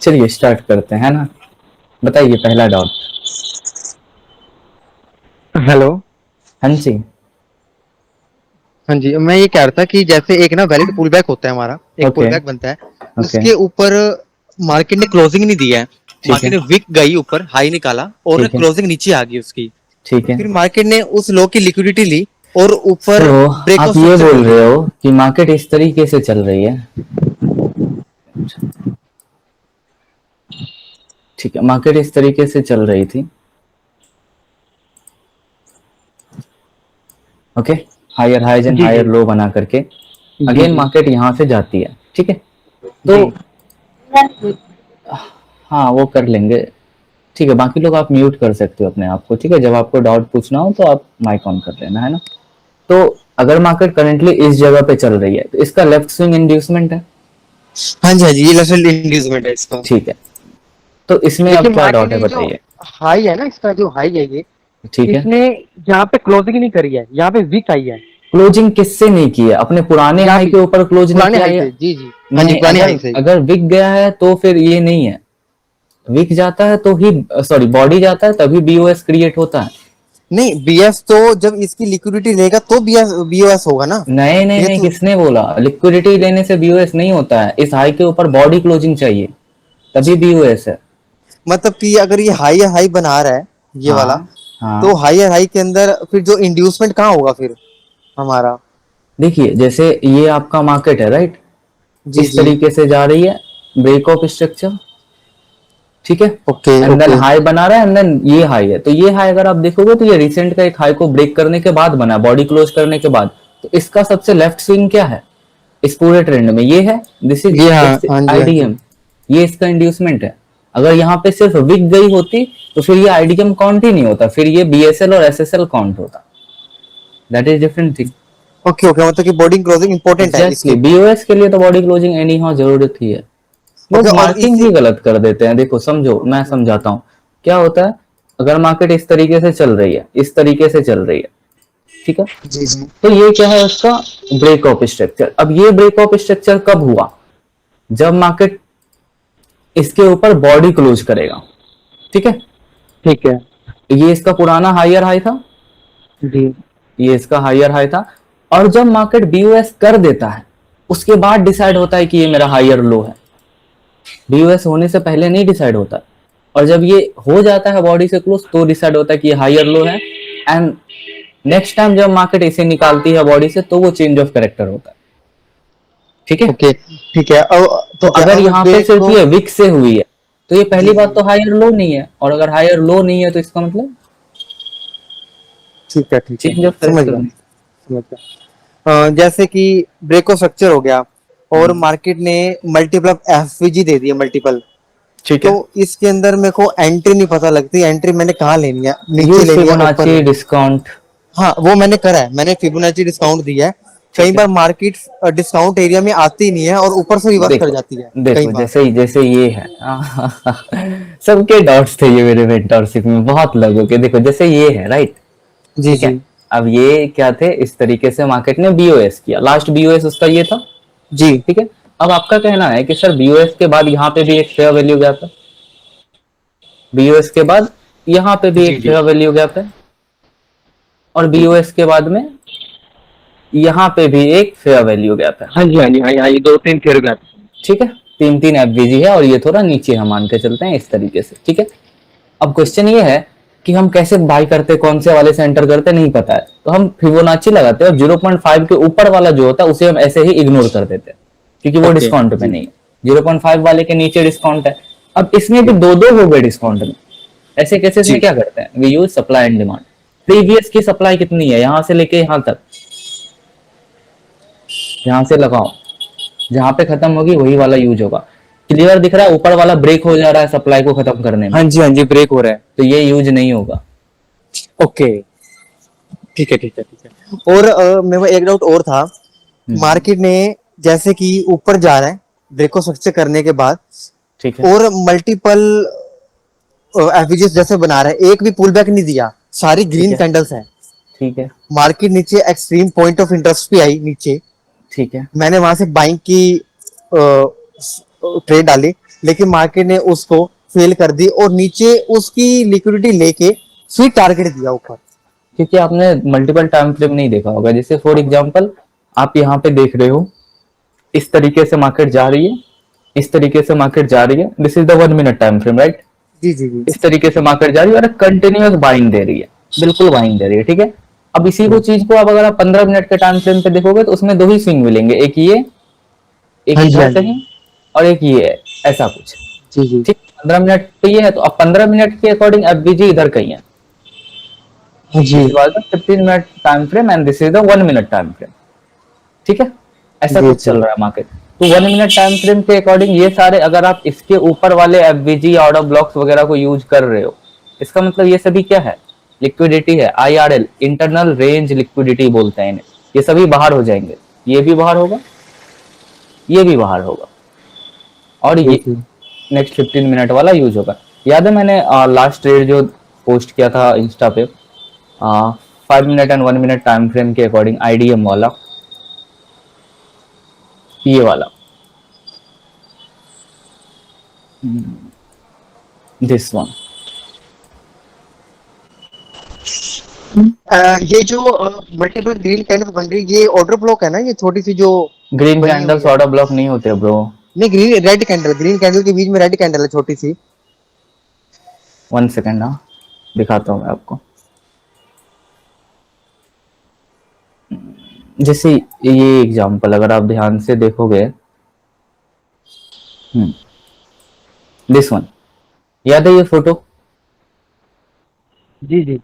चलिए स्टार्ट करते हैं ना। बताइए पहला डाउट। हेलो। हाँ जी। हाँ जी, मैं ये कह रहा था कि जैसे एक ना वैलिड पुल बैक होता है हमारा, एक पुल ओके। बैक बनता है। ओके। उसके ऊपर मार्केट ने क्लोजिंग नहीं दिया है। ठीक मार्केट है। ने विक गई ऊपर, हाई निकाला और ना ठीक है। क्लोजिंग नीचे आ गई उसकी। ठीक है। फिर मार्केट ने उस लो की लिक्विडिटी ली और तो ऊपर ब्रेकआउट आप ये स्ट्रक्चर कर बोल रहे लिया। हो कि मार्केट इस तरीके से चल रही है। ठीक है, मार्केट इस तरीके से चल रही थी। ओके। हायर हाइज एंड जी हायर जी। लो बना करके जी अगेन जी। मार्केट यहाँ से जाती है। ठीक है। तो जी। हाँ वो कर लेंगे। ठीक है, बाकी लोग आप म्यूट कर सकते हो अपने आप को। ठीक है, जब आपको डाउट पूछना हो तो आप माइक ऑन कर लेना, है ना। तो अगर मार्केट करेंटली इस जगह पे चल रही है तो इसका लेफ्ट स्विंग इंड्यूसमेंट है। हाँ जी हाँ जी, ये लेवल इंड्यूसमेंट है इसका। ठीक है, तो इसमें अब लेकिन क्या मार्केट डाउट है ने जो बताइए। हाई है ना, इसका जो हाई है ये, ठीक है। इसने यहाँ पे क्लोजिंग नहीं करी है, यहाँ पे वीक आई है। क्लोजिंग किससे नहीं की है? अपने पुराने यहाँ हाई भी के ऊपर क्लोज नहीं पुराने किया हाई है। से, जी जी। हाँ जी, नहीं, पुराने अगर हाई से। अगर विक गया है तो फिर ये नहीं है। विक जाता है तो ही, सॉरी, बॉडी जाता है तभी बीओएस क्रिएट होता है। नहीं, बीएस तो जब इसकी लिक्विडिटी लेगा तो बीएस बीओएस होगा ना। नहीं नहीं ये नहीं, तो किसने बोला? लिक्विडिटी लेने से बीओएस नहीं होता है। इस हाई के ऊपर बॉडी क्लोजिंग चाहिए तभी बीओएस है। मतलब कि अगर ये हाई हाई बना रहा है, ये वाला, हाँ तो हाँ। हाई हाई के अंदर फिर जो इंड्यूसमेंट कहाँ होगा फिर हमारा। देखिए जैसे ये आपका मार्केट है, राइट। जी इस जी। तरीके से जा रही है, ब्रेक ऑफ स्ट्रक्चर। ठीक है। Okay and then okay. High बना रहा है, एंड देन ये हाई है। तो ये हाई अगर आप देखोगे तो ये रिसेंट का एक हाई को ब्रेक करने के बाद बना, बॉडी क्लोज करने के बाद। तो इसका सबसे लेफ्ट स्विंग क्या है इस पूरे ट्रेंड में? ये है, दिस इज जी हाँ इट्स हाँ जी हाँ जी। आईडीएम। ये इसका इंड्यूसमेंट है। अगर यहाँ पे सिर्फ विक गई होती तो फिर ये आईडीएम काउंट ही नहीं होता, फिर ये बीएसएल और एसएसएल काउंट होता। That is different thing. Okay okay, मतलब कि बॉडी क्लोजिंग इंपॉर्टेंट है इसके एग्जैक्टली, ऊपर। बीओएस के लिए तो बॉडी क्लोजिंग एनी हाउ जरूरत ही है। ओके, लोग और मार्किंग इस ही गलत कर देते हैं। देखो समझो, मैं समझाता हूँ क्या होता है। अगर मार्केट इस तरीके से चल रही है, इस तरीके से चल रही है, ठीक है। जी जी। तो ये क्या है उसका ब्रेक ऑफ स्ट्रक्चर। अब ये ब्रेक ऑफ स्ट्रक्चर कब हुआ? जब मार्केट इसके ऊपर बॉडी क्लोज करेगा। ठीक है। ठीक है। ये इसका पुराना हायर हाई था। जी। ये इसका हायर हाई था। और जब मार्केट बीओएस कर देता है उसके बाद डिसाइड होता है कि ये मेरा हायर लो है। बीओएस होने से पहले नहीं डिसाइड होता। और जब ये हो जाता है बॉडी से क्लोज तो डिसाइड होता है कि ये हायर लो है। एंड नेक्स्ट टाइम जब मार्केट इसे निकालती है बॉडी से तो वो चेंज ऑफ करेक्टर होता है। ठीक है। ओके ठीक है, अब तो ठीक है, अगर अब मैं यहाँ पे ब्रेक सिर्फ को। ये विक से हुई है तो ये जी पहली जी। बात तो हायर लो नहीं है, और अगर हायर लो नहीं है तो इसका मतलब ठीक है ठीक है, चेंज ऑफ समझ करेक्टर गया नहीं। समझ गया। जैसे कि ब्रेको स्ट्रक्चर हो गया और हम्म, मार्केट ने मल्टीपल एफवीजी दे दिए मल्टीपल। ठीक तो है। इसके अंदर मेरे को एंट्री नहीं पता लगती, एंट्री मैंने कहाँ लेनी है, नीचे यूज लेनी है, ऊपर फिबोनाची लेनी है। डिस्काउंट। हाँ वो मैंने करा है, मैंने फिबोनाची डिस्काउंट दिया है। कई ठीक है। बार मार्केट डिस्काउंट एरिया में आती नहीं है और ऊपर से रिवर्स कर देखो जाती है कई देखो, बार। जैसे जैसे ये है सबके डॉट्स थे ये मेरे मेंटरशिप में बहुत लोगों के। देखो जैसे ये है, राइट। जी ठीक जी। है। अब ये क्या थे, इस तरीके से मार्केट ने बीओएस किया, लास्ट बीओएस उसका ये था। जी ठीक है। अब आपका कहना है कि सर बीओएस के बाद यहाँ पे भी एक फेयर वैल्यू गैप है, बीओएस के बाद यहाँ पे भी जी एक जी। फेयर वैल्यू गैप है, और बीओएस के बाद में यहाँ पे भी एक फेयर वैल्यू गैप है। हाँ जी हाँ जी हाँ जी हाँ, ये दो तीन फेयर गैप। ठीक है। तीन तीन एफवीजी है और ये थोड़ा नीचे हम मान के चलते हैं इस तरीके से। ठीक है। अब क्वेश्चन ये है कि हम कैसे बाई करते, कौन से वाले से एंटर करते, नहीं पता है तो हम फिबोनाची लगाते हैं और 0.5 के ऊपर वाला जो होता है उसे हम ऐसे ही इग्नोर कर देते हैं क्योंकि वो ओके डिस्काउंट में जी। नहीं है। 0.5 वाले के नीचे डिस्काउंट है। अब इसमें भी दो दो हो गए डिस्काउंट में। ऐसे केसेस में जी। क्या करते हैं, we use supply and demand. Previous की सप्लाई कितनी है यहां से लेके यहां तक, यहां से लगाओ, जहां पे खत्म होगी वही वाला यूज होगा। क्लियर दिख रहा है? ऊपर वाला ब्रेक हो जा रहा है सप्लाई को खत्म करने में, हाँ जी ब्रेक हो रहा है। तो ये यूज नहीं होगा। ओके ठीक है ठीक है ठीक है। और मेरे को एक डाउट और था। हम्म, मार्केट ने जैसे कि ऊपर जा रहा है ब्रेको स्ट्रक्चर करने के बाद, ठीक है। और मल्टीपल एफवीजीएस जैसे बना रहा है, एक भी पुल बैक नहीं दिया, सारी ठीक ग्रीन है। कैंडल्स हैं। ठीक है। मार्केट नीचे एक्सट्रीम पॉइंट ऑफ इंटरेस्ट पे आई नीचे, ठीक है। मैंने वहां से बाइंग की ट्रेड डाली। लेकिन मार्केट ने उसको फेल कर दी और नीचे उसकी लिक्विडिटी लेके फिर टारगेट दिया ऊपर। क्योंकि आपने मल्टीपल टाइम फ्रेम नहीं देखा होगा। जैसे फॉर एग्जांपल आप यहाँ पे देख रहे हो, इस तरीके से मार्केट जा रही है, इस तरीके से मार्केट जा रही है, this is the 1 minute time frame, right. जी जी जी इस तरीके से मार्केट जा रही है और कंटिन्यूअस बाइंग दे रही है, बिल्कुल बाइंग दे रही है, ठीक है। अब इसी को चीज को आप अगर आप 15 मिनट के टाइम फ्रेम पे देखोगे तो उसमें दो ही स्विंग मिलेंगे, एक ये, एक हाँ जी हाँ इधर जी कहीं, और एक ये है, ऐसा कुछ। जी जी ठीक, 15 मिनट पे ये है, तो अब 15 मिनट के अकॉर्डिंग एफबीजी इधर कहीं है। हाँ जी this was the 15 minute time frame and this is the 1 minute time frame, ठीक है। ऐसा जी कुछ जी चल रहा है मार्केट। तो 1 मिनट टाइम फ्रेम के अकॉर्डिंग ये सारे, अगर आप इसके ऊपर वाले एफबीजी ऑर्डर ब्लॉक्स वगैरह को यूज कर रहे हो, इसका मतलब ये सभी क्या है, लिक्विडिटी है, आईआरएल, इंटरनल रेंज लिक्विडिटी बोलते हैं इन्हें। ये सभी बाहर हो जाएंगे, ये भी बाहर होगा, ये भी बाहर होगा, और जी ये जी नेक्स्ट 15 मिनट वाला यूज होगा। याद है मैंने लास्ट ट्रेड जो पोस्ट किया था इंस्टा पे, 5 minute and 1 minute time frame के अकॉर्डिंग, आईडीएम वाला, ये वाला, दिस वन। ये जो मल्टीपल ग्रीन कैंडल बन रही है, ये ऑर्डर ब्लॉक है ना, ये छोटी सी जो ग्रीन बनी हुई कैंडल्स है। ऑर्डर ब्लॉक नहीं होते ब्रो। नहीं, ग्रीन कैंडल के बीच में रेड कैंडल है छोटी सी। 1 सेकेंड, हाँ दिखाता हूँ मैं आपको। जैसे ये एग्जांपल अगर आप ध्यान से देखोगे, दिस वन, याद है ये फोटो, जी जी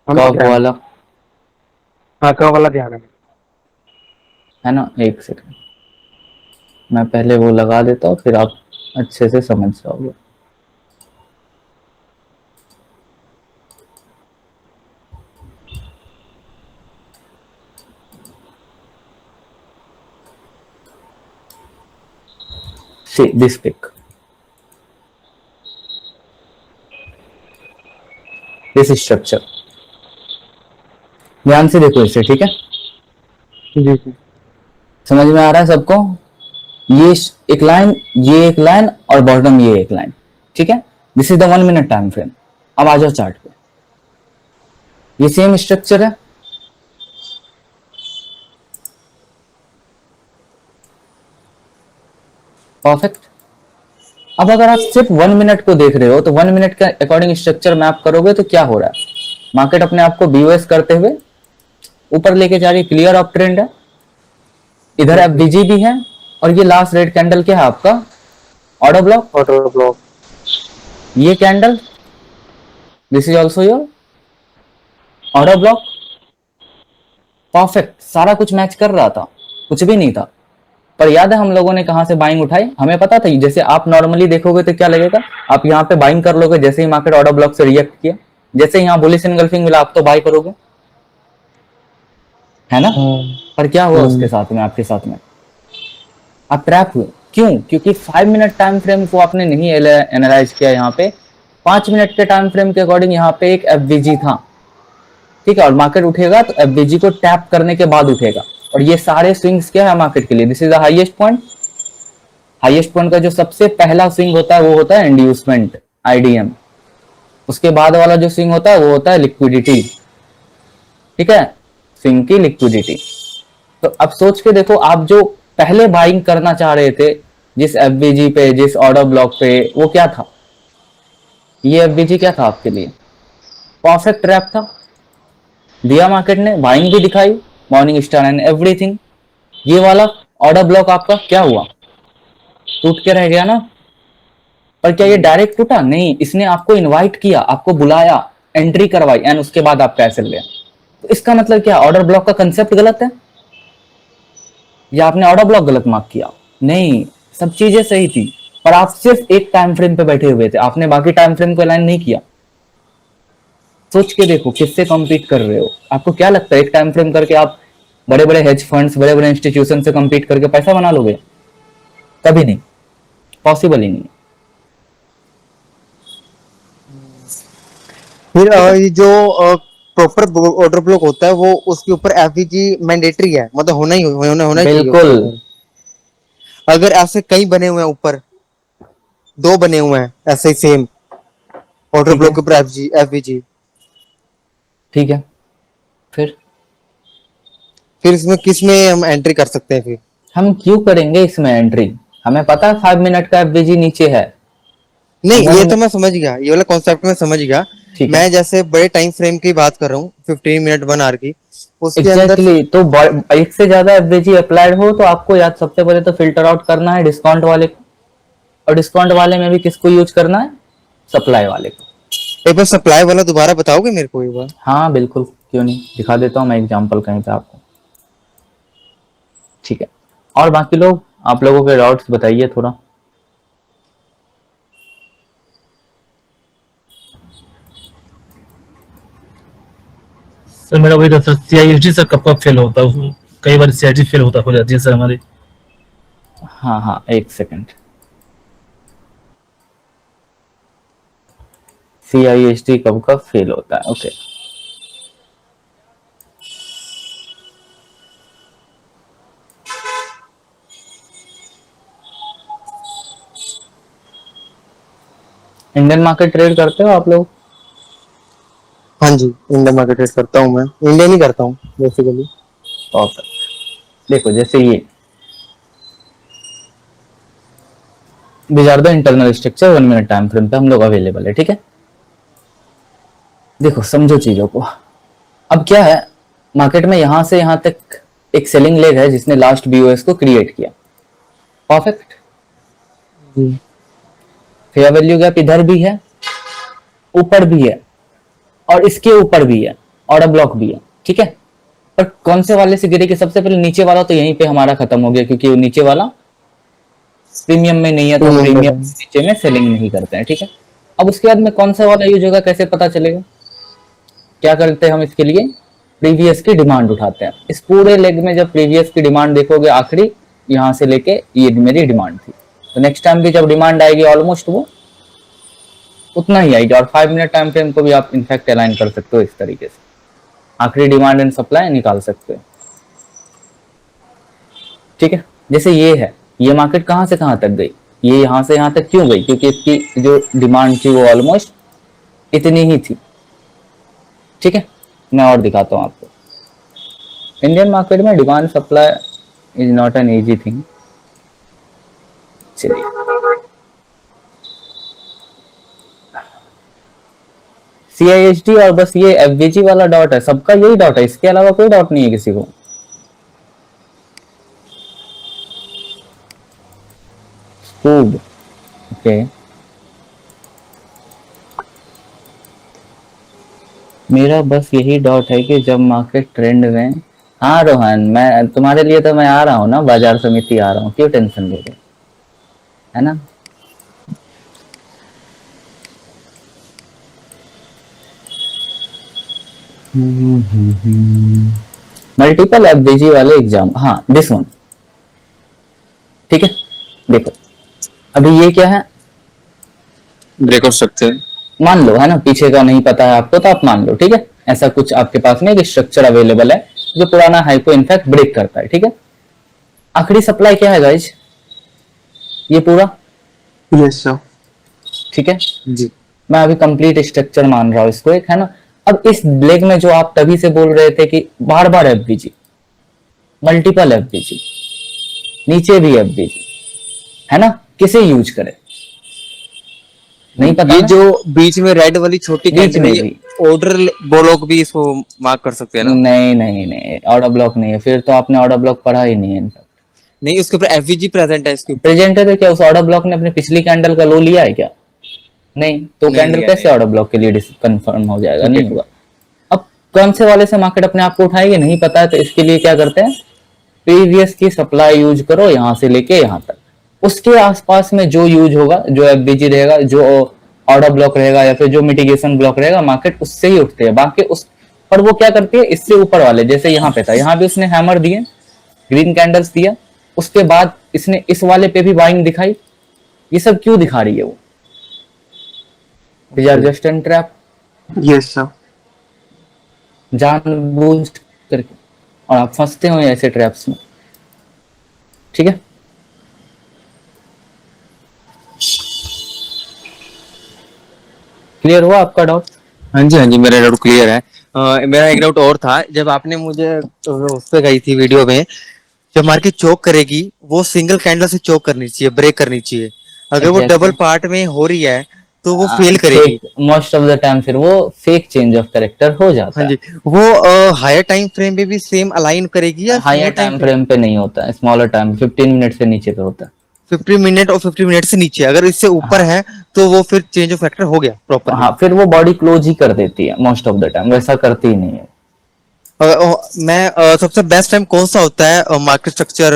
हम कप ध्यान वाला, हाँ कब वाला ध्यान है ना। 1 सेकेंड, मैं पहले वो लगा देता हूँ, फिर आप अच्छे से समझ जाओगे। See this pic, this structure, ध्यान से देखो इसे, ठीक है। जी जी समझ में आ रहा है सबको। ये एक लाइन, ये एक लाइन, और बॉटम ये एक लाइन, ठीक है। This is the 1 minute time frame. अब आ जाओ चार्ट पे, ये सेम स्ट्रक्चर है, परफेक्ट। अब अगर आप सिर्फ 1 मिनट को देख रहे हो तो 1 मिनट के अकॉर्डिंग स्ट्रक्चर मैप करोगे तो क्या हो रहा है, मार्केट अपने आप को बीओएस करते हुए ऊपर लेके जा रही है, क्लियर अप ट्रेंड है, इधर एफबीजी भी है, और ये लास्ट रेड कैंडल क्या है आपका, ऑर्डर ब्लॉक। Order block. ये candle, this is also your order block, perfect. सारा कुछ मैच कर रहा था, कुछ भी नहीं था। पर याद है हम लोगों ने कहां से बाइंग उठाई, हमें पता था। जैसे आप नॉर्मली देखोगे तो क्या लगेगा, आप यहाँ पे बाइंग कर लोगे, जैसे ही मार्केट ऑर्डर ब्लॉक से रिएक्ट किया, जैसे यहाँ बुलिश एनगल्फिंग मिला आप तो बाय करोगे, है ना। पर क्या हुआ उसके साथ में, आपके साथ में आप ट्रैप हुए। क्यों? क्योंकि 5 मिनट टाइम फ्रेम को आपने नहीं एनालाइज किया। यहाँ पे 5 मिनट के टाइम फ्रेम के अकॉर्डिंग यहाँ पे एक एफबीजी था, ठीक है। और मार्केट उठेगा तो एफबीजी को टैप करने के बाद उठेगा, और ये सारे स्विंग्स क्या है मार्केट के लिए, this is the highest point. Highest point का जो सबसे पहला स्विंग होता है वो होता है इंड्यूसमेंट, आईडीएम। उसके बाद वाला जो स्विंग होता है वो होता है लिक्विडिटी, ठीक है, स्विंग की लिक्विडिटी। तो अब सोच के देखो, आप जो पहले बाइंग करना चाह रहे थे जिस एफबीजी पे, जिस ऑर्डर ब्लॉक पे, वो क्या था, ये एफबीजी क्या था आपके लिए, परफेक्ट ट्रैप था। दिया मार्केट ने, बाइंग भी दिखाई, मॉर्निंग स्टार एंड एवरीथिंग। ये वाला ऑर्डर ब्लॉक आपका क्या हुआ, टूट के रह गया ना। पर क्या ये डायरेक्ट टूटा? नहीं, इसने आपको इनवाइट किया, आपको बुलाया, एंट्री करवाई, एंड उसके बाद आप पैसे लिया। तो इसका मतलब क्या, ऑर्डर ब्लॉक का कंसेप्ट गलत है, या आपने ऑर्डर ब्लॉक गलत मार्क किया? नहीं, सब चीजें सही थी, पर आप सिर्फ एक टाइम फ्रेम पे बैठे हुए थे, आपने बाकी टाइम फ्रेम को अलाइन नहीं किया। सोच के देखो किससे कम्पीट कर रहे हो। आपको क्या लगता है एक टाइम फ्रेम करके आप बड़े बड़े हेज फंड्स, बड़े बड़े इंस्टीट्यूशन से कम्पीट करके पैसा बना लोगे? कभी नहीं, पॉसिबल ही नहीं। फिर ये जो प्रॉपर ऑर्डर ब्लॉक होता है वो उसके ऊपर एफबीजी मैंडेटरी है, मतलब होना ही चाहिए उसके बिल्कुल। ऊपर। अगर ऐसे कई बने हुए हैं ऊपर दो बने हुए हैं ऐसे ही सेम ऑर्डर ठीक ब्लॉक है, के ऊपर एफवीजी। ठीक है, फिर फिर इसमें किस में हम एंट्री कर सकते हैं फिर? हम क्यों करेंगे इसमें एंट्री? हमें पता है 5 मिनट का एफबीजी नीचे है। नहीं, वन ये तो मिनट मैं समझ गया, ये वाला कॉन्सेप्ट मैं समझ गया। ठीक है, मैं जैसे बड़े टाइम फ्रेम की बात कर रहा हूँ, 15 मिनट 1 आवर की, उसके अंदर। एग्जैक्टली exactly, तो एक से ज्यादा एफबीजी अप्लाइड हो तो आपको याद सबसे पहले तो फिल्टर आउट करना है डिस्काउंट वाले को, और डिस्काउंट वाले में भी किसको यूज करना है? सप्लाई वाले को। एक बार सप्लाई वाला दोबारा बताओगे मेरे को एक बार? हाँ बिल्कुल, क्यों नहीं, दिखा देता हूँ मैं एग्जांपल कहीं पे आपको। ठीक है, और बाकी लोग, आप लोगों के डाउट्स बताइए थोड़ा। सर मेरा वही था सर, सीआईएसडी सर कब कब फेल होता है, कई बार सीआईएसडी फेल हो जाती है सर हमारी। हाँ हाँ, एक सेकंड। CISD कब कब फेल होता है, ओके। इंडियन मार्केट ट्रेड करते हो आप लोग? हाँ जी, इंडियन मार्केट ट्रेड करता हूँ मैं, इंडियन ही करता हूँ बेसिकली। परफेक्ट। देखो जैसे ये these are the internal structure 1 minute time frame पे हम लोग अवेलेबल है, ठीक है। देखो समझो चीजों को। अब क्या है, मार्केट में यहां से यहां तक एक सेलिंग लेग है जिसने लास्ट बीओएस को क्रिएट किया। परफेक्ट। फेयर वैल्यू गैप इधर भी है, ऊपर भी है, और इसके ऊपर भी है, ऑर्डर ब्लॉक भी है, ठीक है। पर कौन से वाले से गिरे कि सबसे पहले नीचे वाला तो यहीं पे हमारा खत्म हो गया, क्योंकि वो नीचे वाला प्रीमियम में नहीं है तो हम प्रीमियम नीचे में सेलिंग नहीं करते हैं, ठीक है। अब उसके बाद में कौन सा वाला यूज होगा कैसे पता चलेगा? क्या करते हैं हम इसके लिए? प्रीवियस की डिमांड उठाते हैं। इस पूरे लेग में जब प्रीवियस की डिमांड देखोगे, आखिरी यहां से लेके ये मेरी डिमांड थी, तो नेक्स्ट टाइम भी जब डिमांड आएगी ऑलमोस्ट वो उतना ही आएगी। और 5 मिनट टाइम फ्रेम को भी आप इनफैक्ट अलाइन कर सकते हो इस तरीके से, आखिरी डिमांड एंड सप्लाई निकाल सकते हो, ठीक है। जैसे ये है, ये मार्केट कहां से कहां तक गई, ये यहां से यहां तक क्यों गई? क्योंकि इसकी जो डिमांड थी वो ऑलमोस्ट इतनी ही थी, ठीक है। मैं और दिखाता हूं आपको। इंडियन मार्केट में demand supply is not an easy thing. चलिए, CISD और बस ये FVG वाला डॉट है, सबका यही डॉट है, इसके अलावा कोई डॉट नहीं है किसी को। स्कूब, ओके। मेरा बस यही डॉट है कि जब मार्केट ट्रेंड में। हाँ रोहन, मैं तुम्हारे लिए तो मैं आ रहा हूँ ना, बाजार समिति आ रहा हूँ, क्यों टेंशन ले रहे, है ना। मल्टीपल एफबीजी वाले एग्जाम, हाँ दिस वन, ठीक है। देखो अभी ये क्या है, ब्रेकआउट स्ट्रक्चर। मान लो, है ना, पीछे का नहीं पता है आपको तो आप मान लो, ठीक है। ऐसा कुछ आपके पास में एक स्ट्रक्चर अवेलेबल है जो पुराना हाई को इनफैक्ट ब्रेक करता है, ठीक है। आखिरी सप्लाई क्या है गाइज? ये पूरा, यस सर। ठीक है। जी। मैं अभी कंप्लीट स्ट्रक्चर मान रहा हूं इसको एक, है ना। अब इस लेग में जो आप तभी से बोल रहे थे कि बार बार एफबीजी, मल्टीपल एफबीजी, नीचे भी एफबीजी, है ना, किसे यूज करें? नहीं पता ये ना? जो बीच में रेड वाली छोटी बीच कैंडल में है, ये भी ऑर्डर ब्लॉक भी इसको मार्क कर सकते हैं ना? नहीं नहीं नहीं, ऑर्डर ब्लॉक नहीं है, फिर तो आपने ऑर्डर ब्लॉक पढ़ा ही नहीं है इनफैक्ट। नहीं, उसके ऊपर एफवीजी प्रेजेंट है इसके ऊपर। प्रेजेंट है तो क्या उस ऑर्डर ब्लॉक ने अपनी पिछली कैंडल का लो लिया है क्या? नहीं, तो नहीं कैंडल लिया, कैसे नहीं। ऑर्डर ब्लॉक के लिए कंफर्म हो जाएगा? ठीक है, नहीं होगा। अब कौन से वाले से मार्केट अपने आप को उठाएगी, नहीं पता है, तो इसके लिए क्या करते हैं, प्रीवियस की सप्लाई यूज करो यहां से लेके यहां तक, उसके आसपास में जो यूज होगा, जो एफबीजी रहेगा, जो ऑर्डर ब्लॉक रहेगा, या फिर जो मिटिगेशन ब्लॉक रहेगा, मार्केट उससे ही उठते हैं। बाकी उस पर वो क्या करती है, इससे ऊपर वाले, जैसे यहाँ पे था, यहाँ भी उसने हैमर दिए, ग्रीन कैंडल्स दिया, उसके बाद इसने इस वाले पे भी बाइंग दिखाई। ये सब क्यों दिखा रही है वो? These are just an trap, yes sir. जानबूझ करके, और आप फंसते हो ऐसे ट्रैप्स में, ठीक है। क्लियर हुआ आपका डाउट? हाँ जी, हाँ जी, मेरा डाउट क्लियर है। मेरा एक डाउट और था, जब आपने मुझे उस पे गई थी वीडियो में, जब मार्केट चोक करेगी वो सिंगल कैंडल से चोक करनी चाहिए, ब्रेक करनी चाहिए। अगर वो डबल एग्जैक्टली। पार्ट में हो रही है तो वो फेल करेगी। Fake most of the time फिर वो फेक चेंज ऑफ कैरेक्टर हो हाँ जाता जी, है। वो हायर टाइम फ्रेम पे भी सेम अलाइन करेगी या higher small time time frame? Frame पे नहीं होता है, स्मॉलर टाइम 15 मिनट से नीचे पे होता है। 50 मिनट और 50 मिनट से नीचे, अगर इससे ऊपर हाँ। है तो वो फिर चेंज ऑफ फैक्टर हो गया प्रॉपरली। हाँ, फिर वो बॉडी क्लोज ही कर देती है मोस्ट ऑफ द टाइम, वैसा करती ही नहीं है। सबसे बेस्ट टाइम कौन सा होता है मार्केट स्ट्रक्चर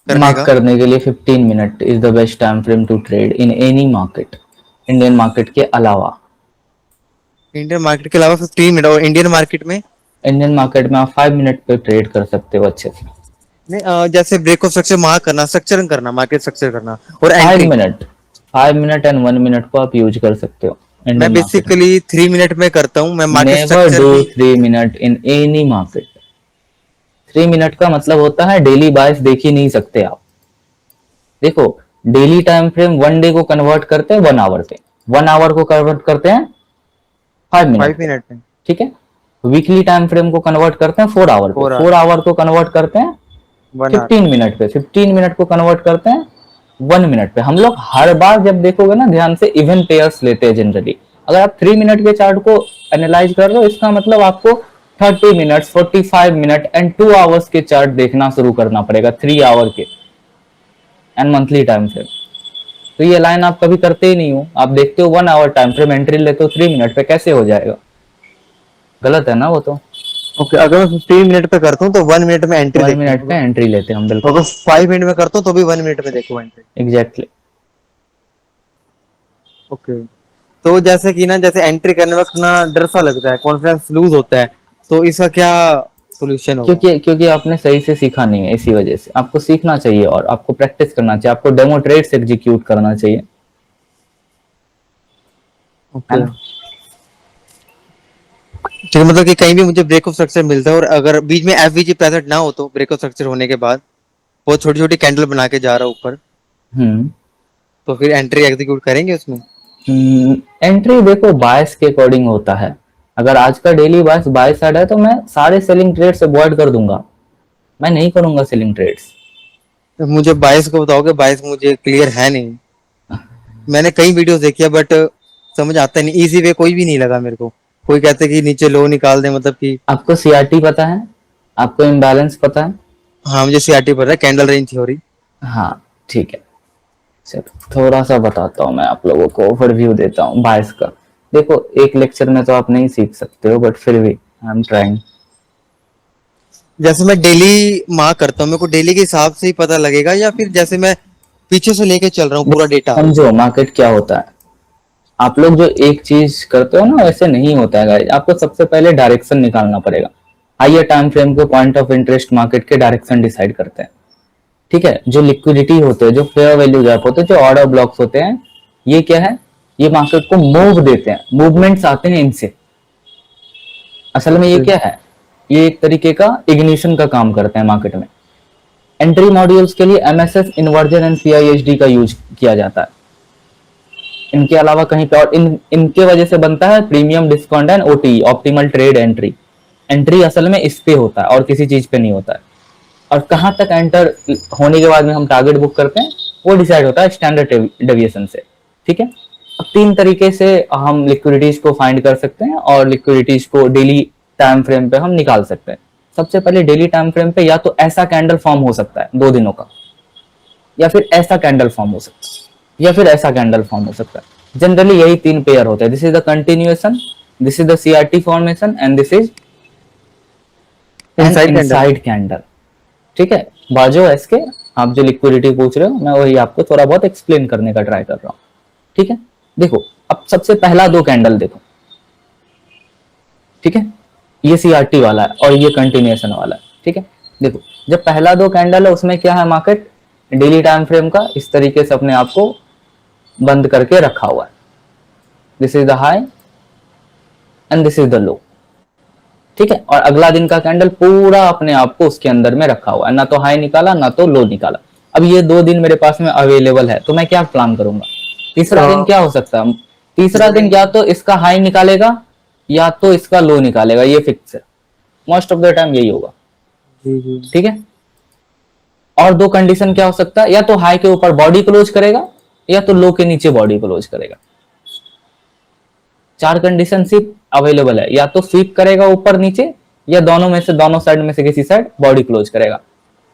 करने मार्क का? करने के लिए 15 minute is the best time frame to trade in any market, Indian market के अलावा। इंडियन मार्केट के अलावा 15 मिनट, और इंडियन मार्केट में? इंडियन मार्केट में आप 5 मिनट पे ट्रेड कर सकते हो अच्छे से। नहीं, जैसे ब्रेक ऑफ स्ट्रक्चर वहां करना, स्ट्रक्चर करना, मार्केट स्ट्रक्चर करना और 5 entry. Minute 5 minute and 1 minute को आप यूज कर सकते हो मैं इंडियन मार्केट में। बेसिकली 3 मिनट में करता हूँ, मैं मार्केट नेवर स्ट्रक्चर डू भी। 3 minute in any market. 3 minute का मतलब होता है डेली बायस देख ही नहीं सकते आप। देखो, डेली टाइम फ्रेम 1 डे को कन्वर्ट करते हैं 1 आवर पे, 1 आवर को कन्वर्ट करते हैं 5 मिनट 5 पे। मिनट में ठीक है। वीकली टाइम फ्रेम को कन्वर्ट करते हैं 4 आवर पे, 4 आवर, 4 आवर को कन्वर्ट करते हैं 1 आवर। 15 मिनट पे, 15 मिनट को कन्वर्ट करते हैं 1 मिनट पे। हम लोग हर बार जब देखोगे ना ध्यान से इवन पेयर्स लेते हैं जनरली। अगर आप 3 मिनट के चार्ट को एनालाइज कर रहे हो, इसका मतलब आपको 30 मिनट, 45 मिनट एंड 2 आवर्स के चार्ट देखना शुरू करना पड़ेगा, 3 आवर के एंड मंथली टाइम फ्रेम। तो ये लाइन आप कभी करते ही नहीं हो, आप देखते हो 1 आवर टाइम फ्रेम, एंट्री लेते हो 3 मिनट पे, कैसे हो जाएगा? गलत है ना वो तो। ओके, अगर मैं 15 मिनट पे करता हूँ तो 1 मिनट में एंट्री 1 मिनट पे देखूंगा, एंट्री लेते हैं हम, बिल्कुल। अगर 5 मिनट में करता हूँ तो भी 1 मिनट में देखूंगा एंट्री। एग्जैक्टली। ओके, तो जैसे कि ना, जैसे एंट्री करने वक्त ना डर सा लगता है, कॉन्फिडेंस लूज होता है, तो इसका क्या सोल्यूशन होगा? क्योंकि क्योंकि आपने सही से सीखा नहीं है, इसी वजह से आपको सीखना चाहिए और आपको प्रैक्टिस करना चाहिए, आपको डेमो ट्रेड्स एग्जीक्यूट करना चाहिए। है ओके, ना? ठीक है, मतलब कि कहीं भी मुझे ब्रेक ऑफ स्ट्रक्चर मिलता है और अगर बीच में एफवीजी प्रेजेंट ना हो, तो ब्रेक ऑफ स्ट्रक्चर होने के बाद बहुत छोटी छोटी कैंडल बना के जा रहा है ऊपर, हम्म। तो फिर एंट्री एग्जीक्यूट करेंगे उसमें? एंट्री देखो बायस के अकॉर्डिंग होता है। अगर आज का डेली बायस बाय साइड है तो मैं सारे सेलिंग ट्रेड्स अवॉइड कर दूंगा, मैं नहीं करूंगा सेलिंग ट्रेड्स। तो मुझे बायस को बताओगे, बायस मुझे क्लियर है नहीं, मैंने कई वीडियोस देखी है बट समझ आता नहीं, इजी वे कोई भी नहीं लगा मेरे को। कोई कहते कि नीचे लो निकाल दे, मतलब कि। आपको सीआरटी पता है? आपको इम्बैलेंस पता है? हाँ, मुझे सीआरटी पता है, कैंडल रेंज थ्योरी। हाँ, ठीक है। चलो थोड़ा सा बताता हूँ, मैं आप लोगों को ओवरव्यू देता हूँ बायस का। देखो, एक लेक्चर में तो आप नहीं सीख सकते हो, बट फिर भी आई एम ट्राइंग। जैसे मैं डेली मार्क करता हूँ, मेरे को डेली के हिसाब से ही पता लगेगा, या फिर जैसे मैं पीछे से लेके चल रहा हूँ पूरा डेटा? समझो मार्केट क्या होता है। आप लोग जो एक चीज करते हो ना, वैसे नहीं होता है गाइस। आपको सबसे पहले डायरेक्शन निकालना पड़ेगा। हाइयर टाइम फ्रेम को पॉइंट ऑफ इंटरेस्ट मार्केट के डायरेक्शन डिसाइड करते हैं। ठीक है। जो लिक्विडिटी होते हैं, जो फेयर वैल्यू गैप होते हैं, जो ऑर्डर ब्लॉक्स होते हैं, ये क्या है? ये मार्केट को मूव देते हैं, मूवमेंट्स आते हैं इनसे। असल में ये क्या है? ये एक तरीके का इग्निशन का काम करते हैं मार्केट में। एंट्री मॉड्यूल्स के लिए एमएसएस, इन्वर्जन एंड सीआईएसडी का यूज किया जाता है। इनके अलावा कहीं पे और इनके वजह से बनता है premium discount and OT, optimal trade entry. Entry असल में इस पे होता है और किसी चीज पे नहीं होता है। और कहां तक एंटर होने के बाद में हम टारगेट बुक करते हैं, वो डिसाइड होता है स्टैंडर्ड डेविएशन से। ठीक है। अब 3 तरीके से हम लिक्विडिटीज को फाइंड कर सकते हैं और लिक्विडिटीज को डेली टाइम फ्रेम पे हम निकाल सकते हैं। सबसे पहले डेली टाइम फ्रेम पे या तो ऐसा कैंडल फॉर्म हो सकता है 2 दिनों का, या फिर ऐसा कैंडल फॉर्म हो सकता है, या फिर ऐसा कैंडल फॉर्म हो सकता है। जनरली यही 3 पेयर होते हैं। This is the continuation, this is the CRT formation and this is inside candle. Inside candle. ठीक है। बाजो एस के, आप जो लिक्विडिटी पूछ रहे हो, मैं वही आपको थोड़ा बहुत एक्सप्लेन करने का ट्राई कर रहा हूँ। ठीक है। देखो, अब सबसे पहला 2 कैंडल देखो। ठीक है। ये सीआरटी वाला है और ये कंटिन्यूएशन वाला है। ठीक है। देखो, जब पहला 2 कैंडल है उसमें क्या है, मार्केट डेली टाइम फ्रेम का इस तरीके से अपने आप को बंद करके रखा हुआ है। This is the high and this is the low. ठीक है। और अगला दिन का कैंडल पूरा अपने आप को उसके अंदर में रखा हुआ है, ना तो हाई निकाला ना तो लो निकाला। अब ये 2 दिन मेरे पास में अवेलेबल है, तो मैं क्या प्लान करूंगा? तीसरा दिन क्या हो सकता है? तीसरा दिन या तो इसका हाई निकालेगा या तो इसका लो निकालेगा, ये फिक्स है, मोस्ट ऑफ द टाइम यही होगा। ठीक है। और दो कंडीशन क्या हो सकता है, या तो हाई के ऊपर बॉडी क्लोज करेगा या तो लो के नीचे बॉडी क्लोज करेगा। चार कंडीशन सिर्फ अवेलेबल है, या तो स्वीप करेगा ऊपर नीचे या दोनों में से, दोनों साइड में से किसी साइड बॉडी क्लोज करेगा।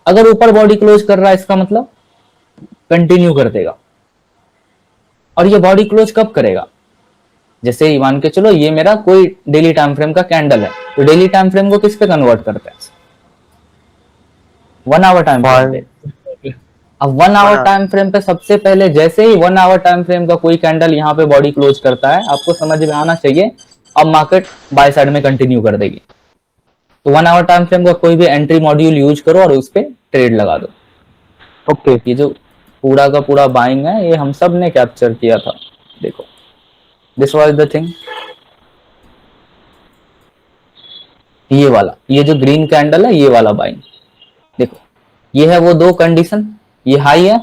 अगर ऊपर बॉडी क्लोज कर रहा है इसका मतलब कंटिन्यू कर देगा। और ये बॉडी क्लोज कब करेगा, जैसे ही मान के चलो ये मेरा कोई डेली टाइम फ्रेम का कैंडल है, तो डेली टाइम फ्रेम को किस पे कन्वर्ट करते हैं, 1 आवर टाइम फ्रेम पे। अब 1 आवर टाइम फ्रेम पे सबसे पहले जैसे ही 1 आवर टाइम फ्रेम का कोई कैंडल यहाँ पे बॉडी क्लोज करता है, आपको समझ में आना चाहिए अब मार्केट बाय साइड में कंटिन्यू कर देगी। तो 1 आवर टाइम फ्रेम का कोई भी एंट्री मॉड्यूल यूज करो और उस पर ट्रेड लगा दो। ओके, ये जो पूरा का पूरा बाइंग है ये हम सब ने कैप्चर किया था। देखो, दिस वाज द थिंग, ये वाला, ये जो ग्रीन कैंडल है ये वाला बाइंग। देखो ये है वो दो कंडीशन, ये हाई है,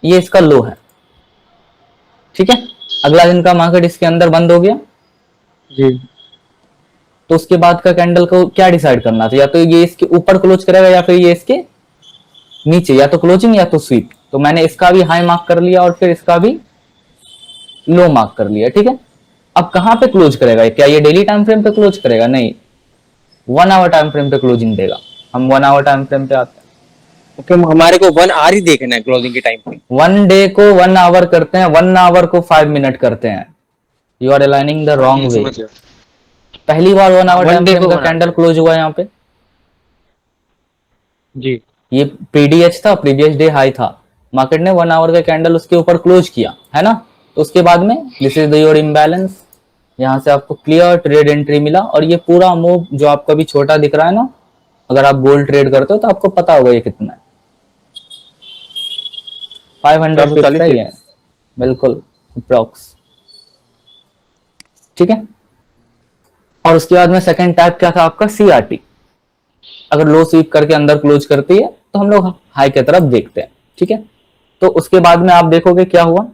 ये इसका लो है। ठीक है, अगला दिन का मार्केट इसके अंदर बंद हो गया जी। तो उसके बाद का कैंडल को क्या डिसाइड करना था, या तो ये इसके ऊपर क्लोज करेगा या फिर ये इसके नीचे, या तो क्लोजिंग या तो स्वीप। तो मैंने इसका भी हाई मार्क कर लिया और फिर इसका भी लो मार्क कर लिया। ठीक है, अब कहां पे क्लोज करेगा, क्या ये डेली टाइम फ्रेम पे क्लोज करेगा, नहीं, 1 आवर टाइम फ्रेम पे क्लोजिंग देगा। हम 1 आवर टाइम फ्रेम पे आते हैं। ओके, हमारे को 1 आवर ही देखना है क्लोजिंग के टाइम पे। 1 डे को 1 आवर करते हैं, 1 आवर को 5 मिनट करते हैं। You are aligning the wrong way. पहली बार 1 आवर टाइम फ्रेम का कैंडल क्लोज हुआ यहाँ पे जी, ये पीडीएच था, प्रीवियस डे हाई था, मार्केट ने 1 आवर का कैंडल उसके ऊपर क्लोज किया है ना, तो उसके बाद में this is the your imbalance, यहाँ से आपको क्लियर ट्रेड एंट्री मिला। और ये पूरा मूव जो आपका भी छोटा दिख रहा है ना, अगर आप गोल्ड ट्रेड करते हो तो आपको पता होगा ये कितना है, 500 पिप्स है ये, बिल्कुल अप्रॉक्स। ठीक है, और उसके बाद में सेकंड टाइप क्या था आपका, सीआरटी। अगर लो स्वीप करके अंदर क्लोज करती है तो हम लोग हाई की तरफ देखते हैं। ठीक है, तो उसके बाद में आप देखोगे क्या हुआ,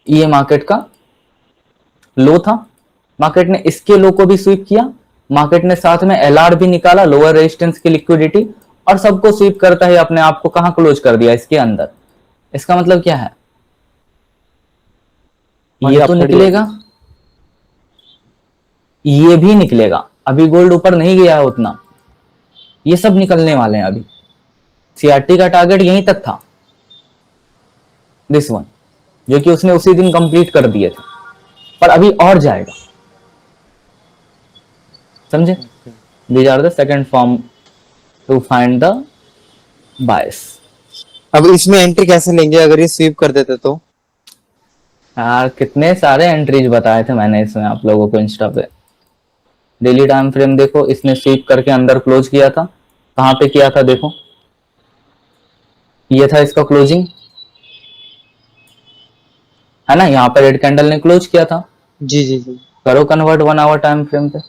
ये मार्केट का लो था, मार्केट ने इसके लो को भी स्वीप किया, मार्केट ने साथ में एलआर भी निकाला, लोअर रेजिस्टेंस की लिक्विडिटी, और सबको स्वीप करता है अपने आप को कहां क्लोज कर दिया, इसके अंदर। इसका मतलब क्या है, ये तो निकलेगा, ये भी निकलेगा। अभी गोल्ड ऊपर नहीं गया है उतना, ये सब निकलने वाले हैं अभी। सीआरटी का टारगेट यहीं तक था, दिस वन, जो कि उसने उसी दिन कंप्लीट कर दिए थे, पर अभी और जाएगा, समझे। These are the second form to find the bias. अब इसमें एंट्री कैसे लेंगे अगर ये स्वीप कर देते तो? यार कितने सारे एंट्रीज बताए थे मैंने इसमें आप लोगों को इंस्टा पे। डेली टाइम फ्रेम देखो, इसने स्वीप करके अंदर क्लोज किया था, कहां पे किया था देखो, ये था इसका क्लोजिंग है ना, यहाँ पे रेड कैंडल ने क्लोज किया था। जी जी जी। करो कन्वर्ट 1 आवर टाइम फ्रेम पे,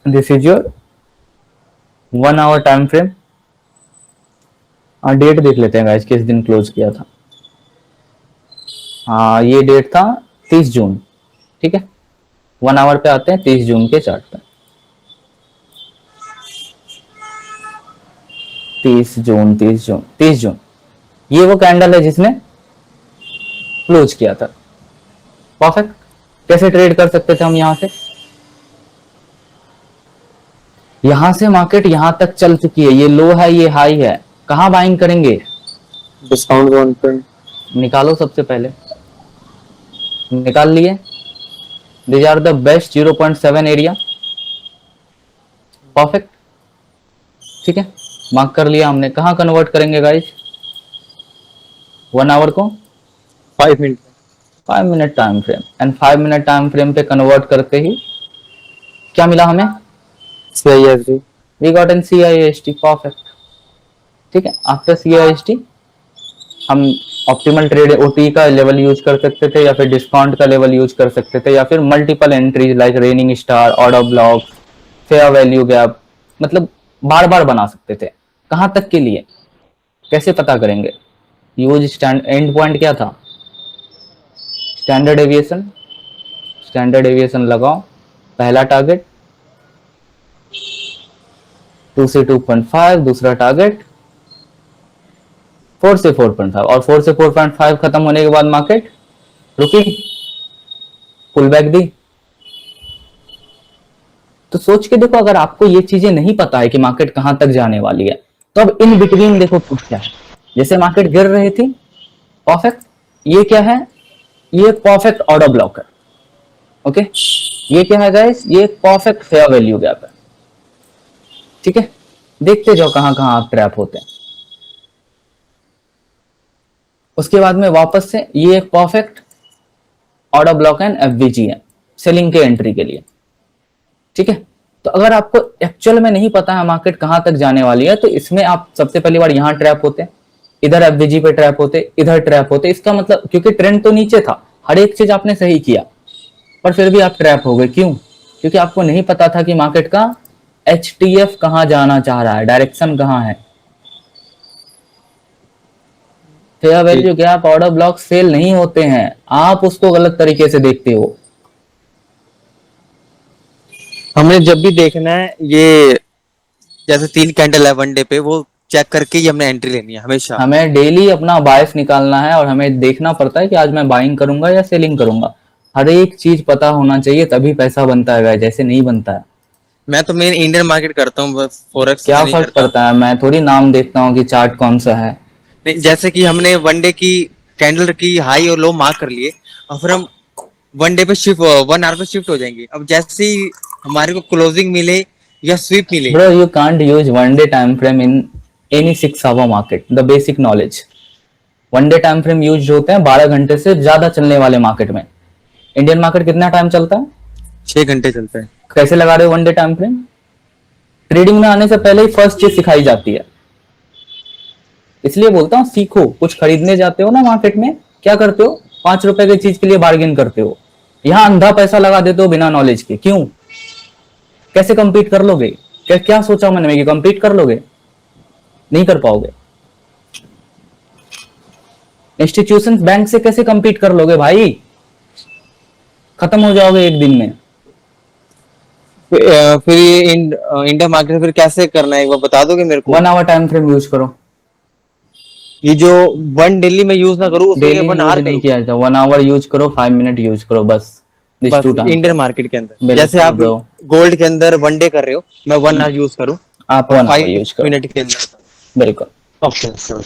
this is your 1 hour time frame. और डेट देख लेते हैं गाइस, किस दिन क्लोज किया था। हाँ, ये डेट था 30 जून। ठीक है, 1 आवर पे आते हैं 30 जून के चार्ट पे। 30 जून 30 जून 30 जून, ये वो कैंडल है जिसने क्लोज किया था। परफेक्ट। कैसे ट्रेड कर सकते थे हम यहां से, यहां से मार्केट यहां तक चल चुकी है, ये लो है ये हाई है, कहां बाइंग करेंगे, डिस्काउंट जोन पे निकालो, सबसे पहले निकाल लिए। These are the best 0.7 area. Perfect. ठीक है, मार्क कर लिया हमने। कहां कन्वर्ट करेंगे गाइस, 1 आवर को 5 minute 5 minute time frame, and 5 minute time frame पे कन्वर्ट करते ही क्या मिला हमें, CISD। We got in CIST। Perfect. ठीक है, आफ्टर CIST हम ऑप्टिमल ट्रेड ओटी का लेवल यूज कर सकते थे, या फिर डिस्काउंट का लेवल यूज कर सकते थे, या फिर multiple entries like raining star, order block, fair value gap, मतलब बार बार बना सकते थे। कहां तक के लिए, कैसे पता करेंगे? यूज स्टैंड एंड पॉइंट क्या था? Standard deviation. स्टैंडर्ड डेविएशन लगाओ, पहला टारगेट 2 से 2.5, दूसरा टारगेट 4 से 4.5, और 4 से 4.5 खत्म होने के बाद मार्केट रुकी, पुल बैक दी। तो सोच के देखो, अगर आपको ये चीजें नहीं पता है कि मार्केट कहां तक जाने वाली है, तो अब इन बिटवीन देखो कुछ क्या है। जैसे मार्केट गिर रही थी, परफेक्ट, ये क्या है? ये परफेक्ट ऑर्डर ब्लॉक है। ओके, ये क्या है गाइस? ये परफेक्ट फेयर वैल्यू गैप है। ठीक है, देखते जाओ कहां कहां आप ट्रैप होते हैं। उसके बाद में वापस से ये एक perfect order block and FVG है सेलिंग के एंट्री के लिए। ठीक है, तो अगर आपको एक्चुअल में नहीं पता है मार्केट कहां तक जाने वाली है, तो इसमें आप सबसे पहली बार यहां ट्रैप होते हैं, इधर एफवीजी पे ट्रैप होते, इधर ट्रैप होते। इसका मतलब, क्योंकि ट्रेंड तो नीचे था, हर एक चीज आपने सही किया, पर फिर भी आप ट्रैप हो गए। क्यों? क्योंकि आपको नहीं पता था कि मार्केट का एचटीएफ कहां जाना चाह रहा है, डायरेक्शन कहां है। Fair value gap order block fail नहीं होते हैं, आप उसको गलत तरीके से देखते हो। हमने जब भी देखना है ये, जैसे 3 कैंडल है वन डे पे, वो चेक करके ही हमने एंट्री लेनी है हमेशा। हमें डेली अपना बायस निकालना है और हमें देखना पड़ता है कि आज मैं बाइंग करूंगा या सेलिंग करूंगा। हर एक चीज पता होना चाहिए, तभी पैसा बनता है, जैसे नहीं बनता है। मैं तो मेन इंडियन मार्केट करता हूँ, बस फॉरेक्स क्या नहीं फर्क करता। पड़ता है? मैं थोड़ी नाम देखता हूँ कि चार्ट कौन सा है। नहीं, जैसे कि हमने वन डे की कैंडल की हाई और लो मार्क कर लिए, और फिर हम वन डे पे शिफ्ट, 1 आवर पे शिफ्ट हो जाएंगे। अब जैसे ही हमारे को क्लोजिंग मिले या स्वीप मिले, Bro, you can't use one day time frame in any 6 hour market. The basic knowledge. One day time frame use होते हैं 12 घंटे से ज्यादा चलने वाले मार्केट में। इंडियन मार्केट कितना टाइम चलता है? 6 घंटे चलता है। कैसे लगा रहे हो one day time frame? Trading में आने से पहले ही फर्स्ट चीज सिखाई जाती है। इसलिए बोलता हूँ सीखो। कुछ खरीदने जाते हो ना मार्केट में, क्या करते हो? 5 रुपए की चीज के लिए बार्गेन करते हो। यहाँ अंधा पैसा लगा देते हो बिना नॉलेज के। क्यों? कैसे कंपीट कर लोगे? क्या क्या सोचा मन में कि कंपीट कर लोगे? नहीं कर पाओगे। इंस्टीट्यूशन बैंक से कैसे कंपीट कर लोगे भाई? खत्म हो जाओगे एक दिन में। फिर ये इंडिया मार्केट फिर कैसे करना है, एक बार बता दोगे मेरे को? 1 आवर टाइम फ्रेम यूज करो। ये जो वन डेली में यूज ना करूँ, उसके लिए डेली 1 यूज आवर नहीं करूँ? किया जाता। 1 आवर यूज करो, 5 मिनट यूज करो, बस। दिस बस टू टाइम। इंडियन मार्केट के अंदर बिल्कुल जैसे आप bro। गोल्ड के अंदर वन डे कर रहे हो, मैं 1 आवर यूज करूँ आप और 1 आवर 5 यूज करो, मिनट के अंदर। बिल्कुल। Okay sir.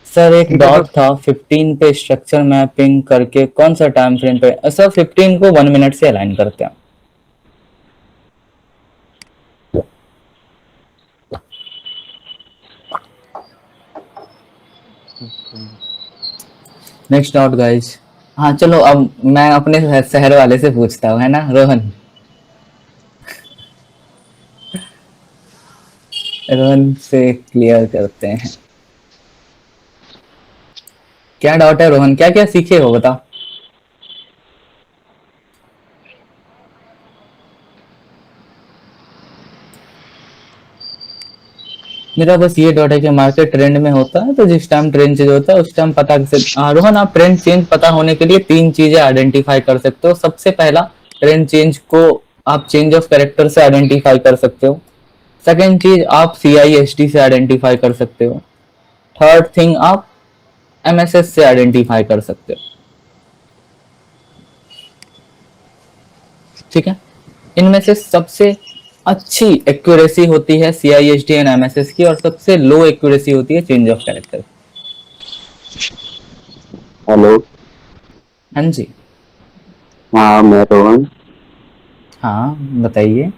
सर एक डॉट था 15 पे स्ट्रक्चर मैपिंग करके, कौन सा टाइम फ्रेम पे? सर 15 को 1 मिनट से अलाइन करते हैं। Next dot guys. हाँ चलो, अब मैं अपने शहर वाले से पूछता हूँ, है ना रोहन? रोहन से क्लियर करते हैं। क्या डाउट है रोहन? क्या क्या सीखे हो बताओ। मेरा बस ये डाउट है कि मार्केट ट्रेंड में होता है, तो जिस टाइम ट्रेंड चेंज होता है उस टाइम पता कैसे? रोहन, आप ट्रेंड चेंज पता होने के लिए 3 चीजें आइडेंटिफाई कर सकते हो। सबसे पहला, ट्रेंड चेंज को आप चेंज ऑफ कैरेक्टर से आइडेंटिफाई कर सकते हो। सेकेंड चीज, आप CIST से आइडेंटिफाई कर सकते हो। थर्ड थिंग, आप MSS से आइडेंटिफाई कर सकते हो। ठीक है, इनमें से सबसे अच्छी एक्यूरेसी होती है CIST एंड MSS की, और सबसे लो एक्यूरेसी होती है चेंज ऑफ कैरेक्टर। हेलो। हाँ जी। हाँ, मैं रोहन। हाँ बताइए।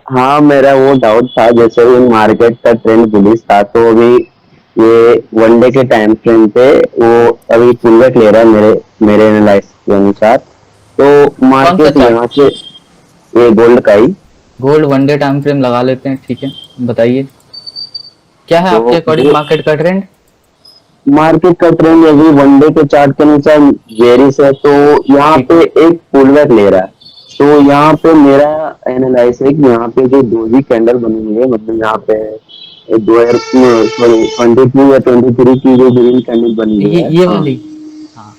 हाँ, मेरा वो डाउट था, जैसे भी मार्केट का ट्रेंड बुलिश था, तो अभी ये वन डे के टाइम फ्रेम पे वो अभी पुलबैक ले रहा है मेरे मेरे एनालिसिस के अनुसार। तो कौन सा मार्केट चार्ट? यहाँ से, ये गोल्ड का ही। Gold one day time frame लगा लेते हैं, ठीक है। बताइए क्या है तो आपके अकॉर्डिंग वो मार्केट का ट्रेंड? मार्केट का ट्रेंड अभी वन डे के चार्ट के अनुसार बेरिश है, तो यहाँ ठीक पे है। एक पुलबैक ले रहा है। तो यहाँ पे मेरा एनालाइसिस है कि यहाँ पे जो डोजी कैंडल बनी हुई है, मतलब यहाँ पे दो हजार 22 या 23 की जो ग्रीन कैंडल बनी हुई है, ये हाँ। वाली। हाँ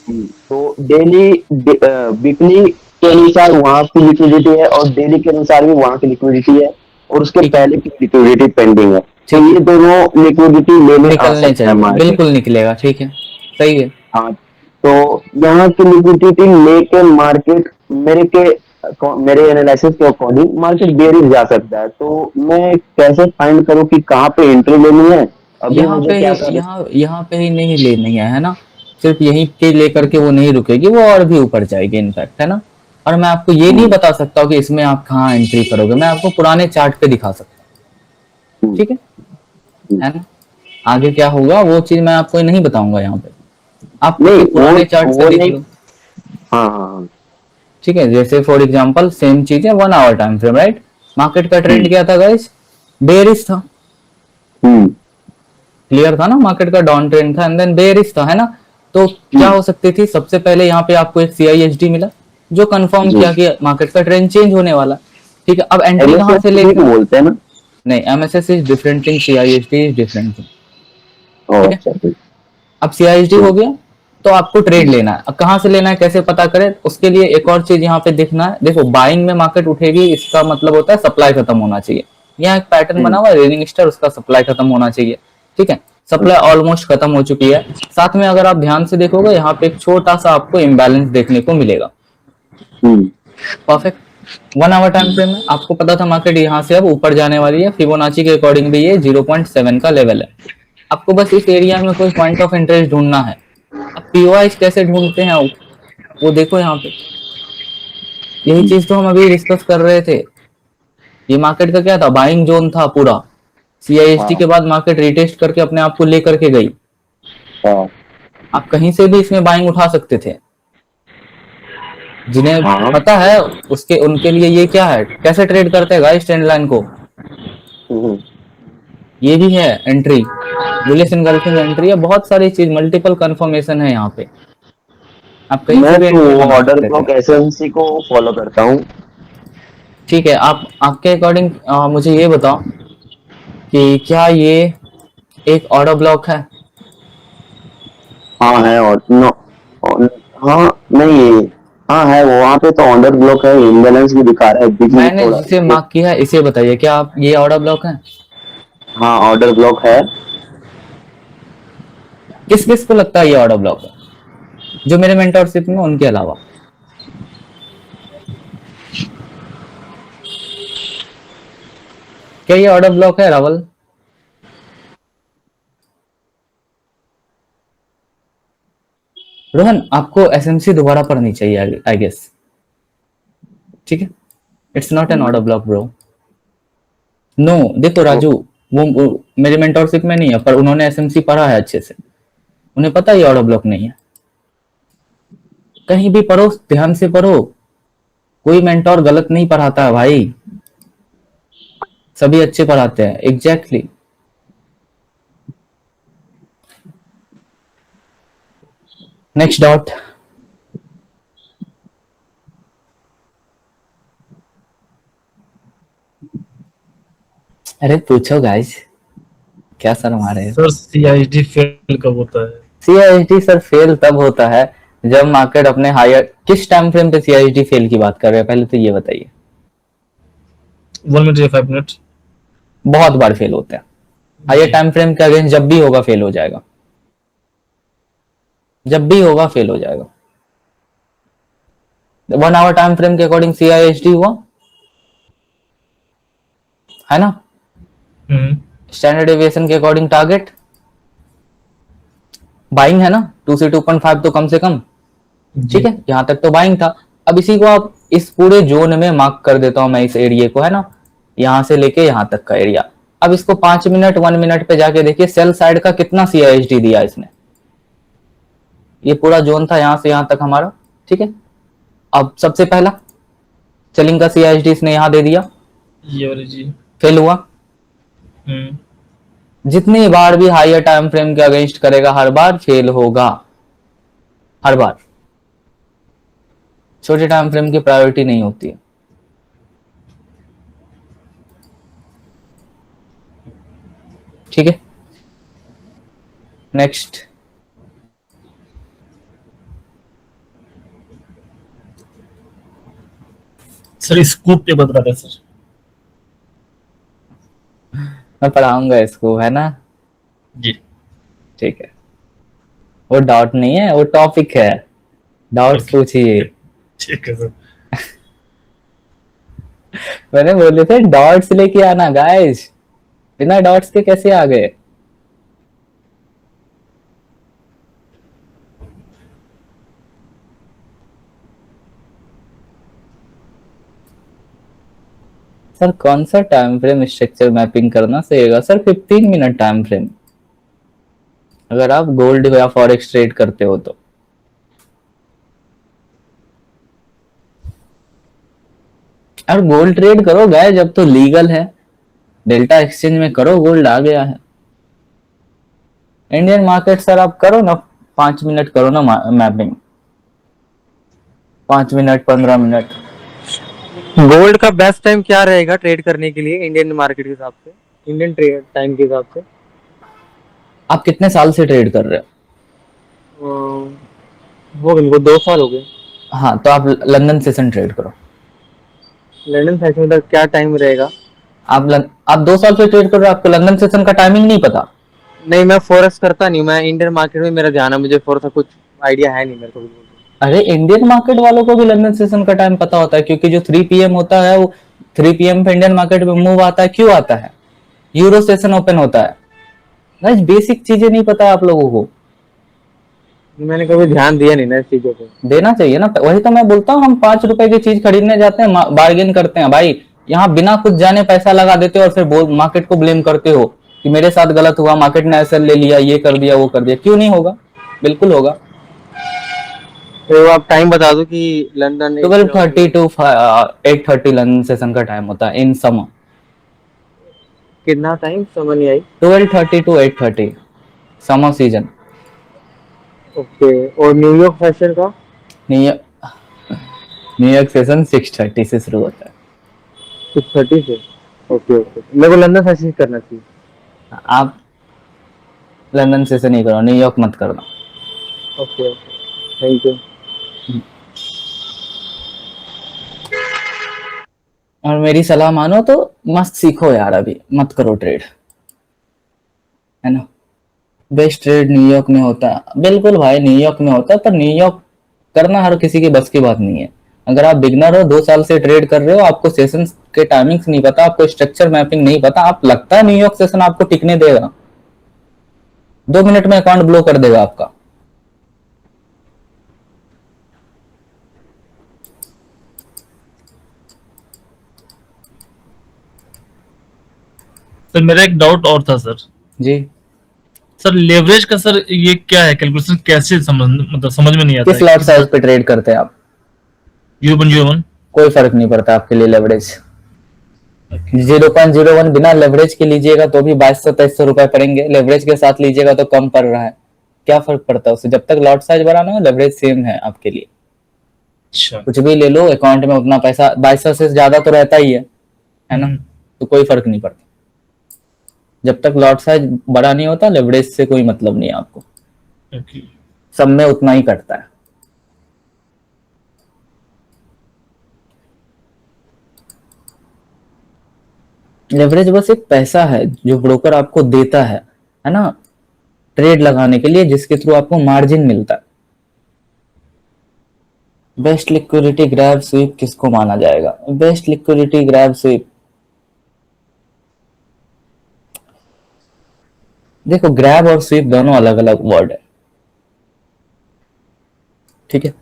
तो डेली वीकली के अनुसार वहां की लिक्विडिटी है और डेली के अनुसार भी वहां की लिक्विडिटी है और उसके ठीक है, पहले की लिक्विडिटी पेंडिंग है, तो ठीक ये है, दोनों लिक्विडिटी लेने आ निकलने सकता है चाहिए, मार्केट। बिल्कुल निकलेगा, ठीक है, सही है। हाँ, तो यहाँ की लिक्विडिटी लेके मार्केट मेरे एनालिसिस के अकॉर्डिंग मार्केट बेरिश जा सकता है, तो मैं कैसे फाइंड करूँ कि कहाँ पे एंट्री लेनी है, अभी यहाँ मुझे पे क्या करना। यहाँ पे ही नहीं लेनी है ना, सिर्फ यहीं पे लेकर के वो नहीं रुकेगी, वो और भी ऊपर जाएगी इनफैक्ट, है ना। और मैं आपको ये नहीं हम्म, बता सकता हूँ कि इसमें आप कहाँ एंट्री करोगे, मैं आपको पुराने चार्ट पे दिखा सकता हूँ, हम्म, ठीक हम्म। है ना। आगे क्या होगा वो चीज मैं आपको नहीं बताऊंगा यहाँ पे, आप नहीं अपने पुराने चार्ट से वो देख नहीं। लो, हाँ, हाँ, हाँ। ठीक है। जैसे फॉर एग्जांपल सेम चीज है, 1 hour time frame, right. Market का हम्म, ट्रेंड क्या था गाइस, बेरिश था, हम्म, क्लियर था ना, मार्केट का डाउन ट्रेंड था एंड देन बेरिश था, है ना। तो क्या हम्म। हो सकती थी, सबसे पहले यहाँ पे आपको एक सीआईएसडी मिला जो कंफर्म जी। किया कि मार्केट का ट्रेंड चेंज होने वाला, ठीक है। अब एंट्री कहाँ से एमएसएसपी को लेके, बोलते हैं ना। नहीं, MSS is different thing, CISD is different thing, oh, ठीक है। अच्छा, ठीक। अब सीआईएसडी हो ठीक। गया, तो आपको ट्रेड हम्म, लेना है। अब कहाँ से लेना है, कैसे पता करें, उसके लिए एक और चीज यहाँ पे देखना है। देखो, बाइंग में मार्केट उठेगी, इसका मतलब होता है सप्लाई खत्म होना चाहिए। यहाँ एक पैटर्न हम्म, बना हुआ है रेनिंग स्टार, उसका सप्लाई खत्म होना चाहिए, ठीक है। सप्लाई अच्छा। ऑलमोस्ट खत्म हो चुकी है। साथ में अगर आप ध्यान से देखोगे, यहाँ पे एक छोटा सा आपको इम्बैलेंस देखने को मिलेगा, हम्म, परफेक्ट। 1 आवर टाइम फ्रेम में आपको पता था मार्केट यहाँ से अब ऊपर जाने वाली है, फिबोनाची के अकॉर्डिंग भी ये 0.7 का लेवल है। आपको बस इस एरिया में कोई पॉइंट ऑफ इंटरेस्ट ढूंढना है। अब पीओआई कैसे ढूंढते हैं वो देखो यहाँ पे, यही चीज तो हम अभी डिस्कस कर रहे थे। ये मार्केट का क्या था, बाइंग जोन था पूरा, सीआईएसटी हाँ, के बाद मार्केट रिटेस्ट करके अपने आप को लेकर के गई। हाँ, आप कहीं से भी इसमें बाइंग उठा सकते थे, जिन्हें हाँ। पता है उसके उनके लिए ये क्या है, कैसे ट्रेड करते हैं गाइस ट्रेंड लाइन को। हम्म। ये भी है एंट्री, बुलिश इनगल्फिंग एंट्री है, बहुत सारी चीज, मल्टीपल कंफर्मेशन है यहाँ पे, आप कहीं से मैं भी तो एंट्री बना ऑर्डर सकते थे। ब्लॉक एसएनसी को फॉलो करता हूँ। ठीक है, आप आपके अकॉर्डिंग मुझे ये बताओ कि क्या ये एक ऑर्डर ब्लॉक है। हाँ है, और नो, और, हाँ, नहीं, हाँ है, वो वहाँ पे तो ऑर्डर ब्लॉक है, इम्बैलेंस भी दिखा रहा है बीच में मैंने थोड़ा जिसे मार्क किया है इसे बताइए, क्या आप ये ऑर्डर ब्लॉक है। हाँ, ऑर्डर ब्लॉक है। किस किस को लगता है ये ऑर्डर ब्लॉक है, जो मेरे मेंटरशिप में उनके अलावा। क्या ये ऑर्डर ब्लॉक है रावल। रोहन, आपको एसएमसी दोबारा पढ़नी चाहिए आई गेस, ठीक है। It's not an order block bro, no. देखो तो राजू, वो मेरे मेंटरशिप में नहीं है, पर उन्होंने एसएमसी पढ़ा है अच्छे से, उन्हें पता है ये ऑर्डर ब्लॉक नहीं है। कहीं भी पढ़ो, ध्यान से पढ़ो, कोई मेंटोर गलत नहीं पढ़ाता है भाई, सभी अच्छे पढ़ाते हैं, एग्जैक्टली। Next dot. अरे पूछो गाइस, क्या शर्म आ रहे हो। सर सीआईडी फेल कब होता है? सीआईएसडी सर फेल तब होता है जब मार्केट अपने हायर, किस टाइम फ्रेम पे सीआईएसडी फेल की बात कर रहे हैं, पहले तो ये बताइए। 1 मिनट या 5 मिनट? बहुत बार फेल होते हैं, हायर जी। टाइम फ्रेम के अगेंस्ट जब भी होगा फेल हो जाएगा, जब भी होगा फेल हो जाएगा। 1 आवर टाइम फ्रेम के अकॉर्डिंग सीआईएसडी हुआ, है ना। हम्म। स्टैंडर्ड डेविएशन के अकॉर्डिंग टारगेट बाइंग है ना, 2 से 2.5 तो कम से कम, ठीक जी। है, यहां तक तो बाइंग था। अब इसी को आप इस पूरे जोन में मार्क कर देता हूं मैं, इस एरिया को, है ना, यहां से लेके यहां तक का एरिया। अब इसको 5 मिनट 1 मिनट पे जाके देखिए, सेल साइड का कितना सीआईएसडी दिया इसने। ये पूरा जोन था यहां से यहां तक हमारा, ठीक है। अब सबसे पहला सेलिंग का सीआईएसडी इसने यहां दे दिया, ये वाली जी। फेल हुआ। हम्म। जितनी बार भी हायर टाइम फ्रेम के अगेंस्ट करेगा, हर बार फेल होगा, हर बार। छोटे टाइम फ्रेम की प्रायोरिटी नहीं होती है। ठीक है, नेक्स्ट। सर स्कूप पे बता रहे सर। मैं पढ़ाऊंगा इसको, है ना? जी ठीक है, वो डाउट नहीं है, वो टॉपिक है, डाउट्स ओके पूछिए। ठीक है सर। मैंने बोले थे डॉट्स लेके आना गाइस, बिना डॉट्स के कैसे आ गए? सर कौन सा टाइम फ्रेम स्ट्रक्चर मैपिंग करना सही होगा? सर 15 मिनट टाइम फ्रेम, अगर आप गोल्ड या फॉरेक्स ट्रेड करते हो तो। और गोल्ड ट्रेड करो गाइस, जब तो लीगल है, डेल्टा एक्सचेंज में करो, गोल्ड आ गया है। इंडियन मार्केट सर आप करो ना, 5 मिनट करो ना मैपिंग, 5 मिनट 15 मिनट। गोल्ड का बेस्ट टाइम क्या रहेगा ट्रेड करने के लिए इंडियन मार्केट के हिसाब से, इंडियन ट्रेड टाइम के हिसाब से? आप कितने साल से ट्रेड कर रहे हो? हो गए 2 साल हो गए। हाँ, तो आप लंदन सेशन ट्रेड करो। लंदन सेशन का क्या टाइम रहेगा? आप 2 साल से ट्रेड कर रहे हो, आपको लंदन सेशन का टाइमिंग नहीं पता? नहीं, मैं फॉरेक्स करता नहीं, मैं इंडियन मार्केट में मेरा ध्यान है, मुझे फॉरेक्स का कुछ आइडिया है नहीं मेरे को बिल्कुल। अरे इंडियन मार्केट वालों को भी लंदन सेशन का टाइम पता होता है, क्योंकि जो 3 PM होता है वो 3 PM पे इंडियन मार्केट में मूव आता है। क्यों आता है? यूरो सेशन ओपन होता है। गाइस बेसिक चीजें नहीं पता है आप लोगों को, मैंने कभी ध्यान दिया नहीं ना इस चीजों पे। देना चाहिए ना। वही तो मैं बोलता हूँ, हम 5 रुपए की चीज खरीदने जाते हैं, बार्गेन करते हैं भाई, यहाँ बिना कुछ जाने पैसा लगा देते हो और फिर मार्केट को ब्लेम करते हो कि मेरे साथ गलत हुआ, मार्केट ने ऐसा ले लिया, ये कर दिया, वो कर दिया। क्यों नहीं होगा? बिल्कुल होगा। तो आप टाइम बता दो कि लंदन 12:30 to 8:30 लंदन सेशन का टाइम होता है इन समर। कितना टाइम समझ नहीं आई। 12:30 to 8:30 समर सीजन। ओके, और न्यूयॉर्क फैशन का? न्यूयॉर्क न्यूयॉर्क सेशन 6:30 से शुरू होता है। 6:30 से? ओके ओके, मेरे को लंदन फैशन करना चाहिए। आप लंदन सेशन ही करो, न्यूयॉर्क मत करना। Okay okay, thank you. और मेरी सलाह मानो तो मस्त सीखो यार, अभी मत करो ट्रेड, है ना? बेस्ट ट्रेड न्यूयॉर्क में होता है, बिल्कुल भाई न्यूयॉर्क में होता है, पर न्यूयॉर्क करना हर किसी के बस की बात नहीं है। अगर आप बिगनर हो, 2 साल से ट्रेड कर रहे हो, आपको सेशन के टाइमिंग्स नहीं पता, आपको स्ट्रक्चर मैपिंग नहीं पता, आप लगता है न्यूयॉर्क सेशन आपको टिकने देगा? 2 मिनट में अकाउंट ब्लो कर देगा आपका। सर मेरा एक डाउट और था सर। जी, सर लेवरेज का सर ये क्या है, कैलकुलेशन कैसे समझ में नहीं आता किस है। लॉट साइज पे ट्रेड करते हैं आप? 0.01। कोई फर्क नहीं पड़ता आपके लिए लेवरेज। 0.01 बिना लेवरेज के लीजिएगा तो भी 2200-2300 रुपए पड़ेंगे, लेवरेज के साथ लीजिएगा तो कम पड़ रहा है। क्या फर्क पड़ता है उससे? जब तक लॉट साइज बड़ा ना हो, लेवरेज सेम है आपके लिए। अच्छा। कुछ भी ले लो, अकाउंट में उतना पैसा 2200 से ज्यादा तो रहता ही है ना? तो कोई फर्क नहीं पड़ता। जब तक लॉट साइज बड़ा नहीं होता, लेवरेज से कोई मतलब नहीं है आपको, ओके। सब में उतना ही कटता है। लेवरेज बस एक पैसा है जो ब्रोकर आपको देता है ना, ट्रेड लगाने के लिए, जिसके थ्रू आपको मार्जिन मिलता है। बेस्ट लिक्विडिटी ग्रैब स्वीप किसको माना जाएगा? बेस्ट लिक्विडिटी ग्रैब स्वीप, देखो ग्रैब और स्वीप दोनों अलग अलग वर्ड है, ठीक है?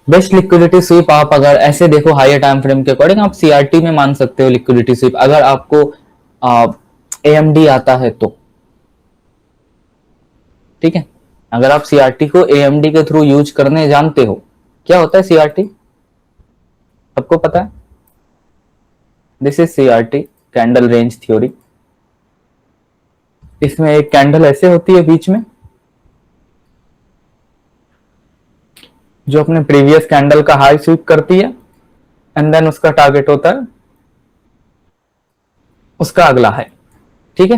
बेस्ट लिक्विडिटी स्वीप आप अगर ऐसे देखो हायर टाइम फ्रेम के अकॉर्डिंग, आप सीआरटी में मान सकते हो लिक्विडिटी स्वीप, अगर आपको एएमडी आता है तो, ठीक है? अगर आप सीआरटी को एएमडी के थ्रू यूज करने जानते हो, क्या होता है सीआरटी? सबको पता है? This is CRT, candle range theory. इसमें एक कैंडल ऐसे होती है बीच में, जो अपने प्रीवियस कैंडल का हाई स्वीप करती है, एंड देन उसका टारगेट होता है उसका अगला हाई, ठीक है?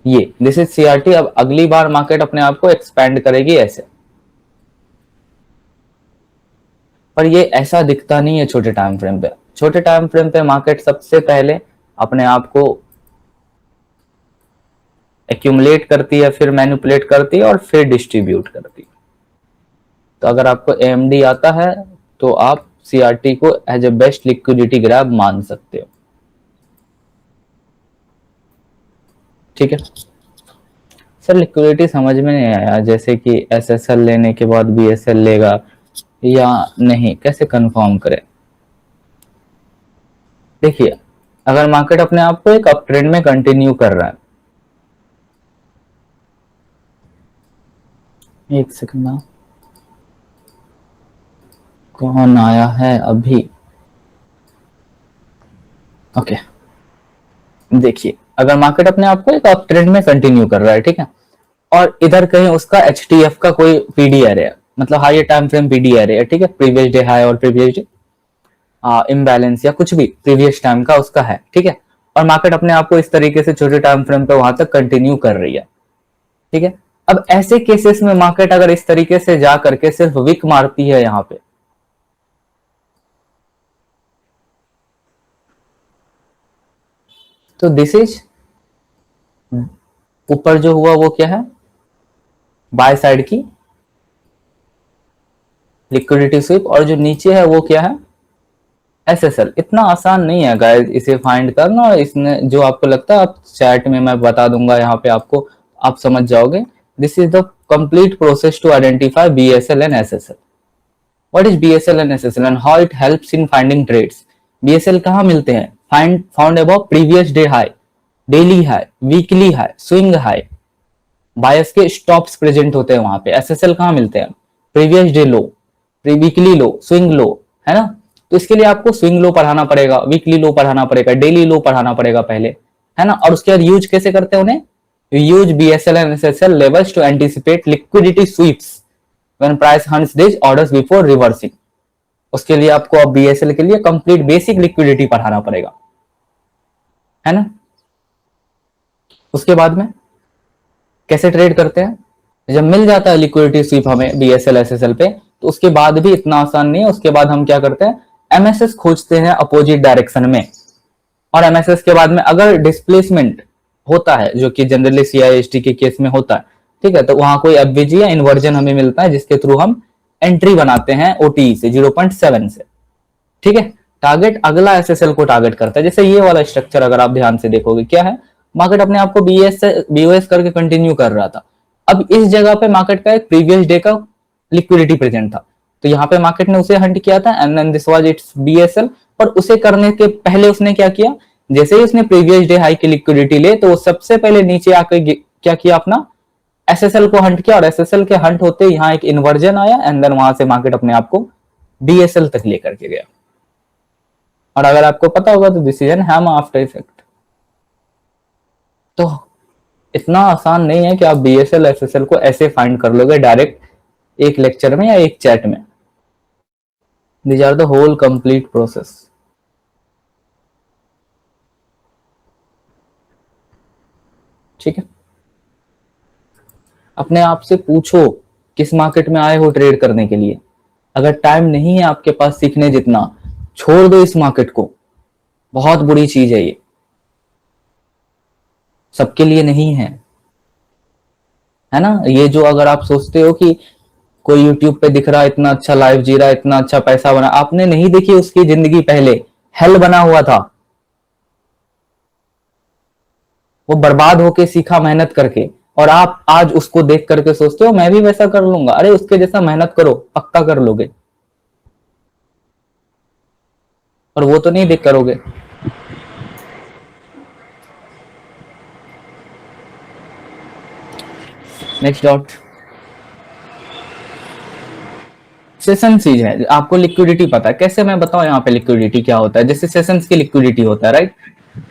ये दिस इज सीआरटी। अब अगली बार मार्केट अपने आप को एक्सपैंड करेगी ऐसे, पर ये ऐसा दिखता नहीं है छोटे टाइम फ्रेम पे। छोटे टाइम फ्रेम पे मार्केट सबसे पहले अपने आप को एक्यूमुलेट करती है, फिर मैनिपुलेट करती है और फिर डिस्ट्रीब्यूट करती है। तो अगर आपको एएमडी आता है तो आप सीआरटी को as a best liquidity grab मान सकते हो। ठीक है सर, लिक्विडिटी समझ में नहीं आया, जैसे कि एसएसएल लेने के बाद बीएसएल लेगा या नहीं, कैसे कंफर्म करें? देखिए, अगर मार्केट अपने आप को एक अप ट्रेंड में कंटिन्यू कर रहा है, एक सेकंड ना, कौन आया है अभी? ओके, देखिए अगर मार्केट अपने आप को एक अप ट्रेंड में कंटिन्यू कर रहा है, ठीक है, और इधर कहीं उसका एचटीएफ का कोई पीडी एरे है, मतलब high time frame PD array है, ठीक है, प्रीवियस डे हाई और प्रीवियस डे इम्बैलेंस या कुछ भी प्रीवियस टाइम का उसका है, ठीक है, और मार्केट अपने आप को इस तरीके से छोटे टाइम फ्रेम पे वहां तक कंटिन्यू कर रही है, ठीक है। अब ऐसे केसेस में मार्केट अगर इस तरीके से जा करके सिर्फ विक मारती है यहां पे, तो दिस इज ऊपर जो हुआ वो क्या है, बाय साइड की लिक्विडिटी स्वीप, और जो नीचे है वो क्या है, एसएसएल। इतना आसान नहीं है गाइस इसे फाइंड करना, और इसने जो आपको लगता है आप चैट में मैं बता दूंगा, यहाँ पे आपको आप समझ जाओगे। This is the complete process to identify BSL and SSL. What is BSL and SSL and how it helps in finding trades? BSL कहाँ मिलते हैं? Found above previous day high, daily high, weekly high, swing high, bias के stops present होते हैं वहां पे। SSL कहाँ मिलते हैं? प्रीवियस डे लो, वीकली लो, स्विंग लो, है ना। तो इसके लिए आपको स्विंग लो पढ़ाना पड़ेगा, वीकली लो पढ़ाना पड़ेगा, डेली लो पढ़ाना पड़ेगा पहले, है ना। और उसके बाद यूज कैसे करते हैं उन्हें? Use BSL and SSL levels to anticipate liquidity sweeps when price hunts this orders before reversing. उसके लिए आपको अब बीएसएल के लिए कंप्लीट बेसिक लिक्विडिटी पढ़ाना पड़ेगा, है ना। उसके बाद में कैसे ट्रेड करते हैं? जब मिल जाता है लिक्विडिटी स्वीप हमें बीएसएल एसएसएल पे, तो उसके बाद भी इतना आसान नहीं है। उसके बाद हम क्या करते हैं? एमएसएस खोजते हैं अपोजिट डायरेक्शन में, और एमएसएस के बाद में अगर डिस्प्लेसमेंट होता है, जो कि जनरली सीआईएसटी के केस में होता है, ठीक है, तो वहां कोई एफवीजी या इन्वर्जन हमें मिलता है, जिसके थ्रू हम एंट्री बनाते हैं ओटीई से 0.7 से, ठीक है। टारगेट अगला एसएसएल को टारगेट करता है। जैसे ये वाला स्ट्रक्चर अगर आप ध्यान से देखोगे, क्या है, मार्केट अपने आप को बीओएस करके कंटिन्यू कर रहा था। अब इस जगह पे मार्केट का एक प्रीवियस डे का लिक्विडिटी प्रेजेंट था, तो यहाँ पे मार्केट ने उसे हंट किया था, and then this was its BSL. और उसे करने के पहले उसने क्या किया, जैसे ही उसने प्रीवियस डे हाई की लिक्विडिटी ले, तो वो सबसे पहले नीचे आकर क्या किया, अपना एसएसएल को हंट किया, और एसएसएल के हंट होते यहाँ एक इन्वर्जन आया, एंड देन वहां से मार्केट अपने आप को बीएसएल तक लेकर के गया। और अगर आपको पता होगा तो this is N hammer after effect. तो इतना आसान नहीं है कि आप बीएसएल एसएसएल को ऐसे फाइंड कर लोगे डायरेक्ट एक लेक्चर में या एक चैट में। These are the whole complete process. ठीक है, अपने आप से पूछो किस मार्केट में आए हो ट्रेड करने के लिए। अगर टाइम नहीं है आपके पास सीखने जितना, छोड़ दो इस मार्केट को। बहुत बुरी चीज है ये, सबके लिए नहीं है, है ना। ये जो अगर आप सोचते हो कि कोई यूट्यूब पे दिख रहा है इतना अच्छा लाइफ जी रहा है, इतना अच्छा पैसा बना, आपने नहीं देखी उसकी जिंदगी पहले हेल बना हुआ था। वो बर्बाद होके सीखा मेहनत करके, और आप आज उसको देख करके सोचते हो मैं भी वैसा कर लूंगा। अरे उसके जैसा मेहनत करो, पक्का कर लोगे। और वो तो नहीं देख करोगे। नेक्स्ट डॉट, सेशन चीज है। आपको लिक्विडिटी पता है, कैसे मैं बताऊं यहाँ पे लिक्विडिटी क्या होता है। जैसे सेशंस की लिक्विडिटी होता है, राइट।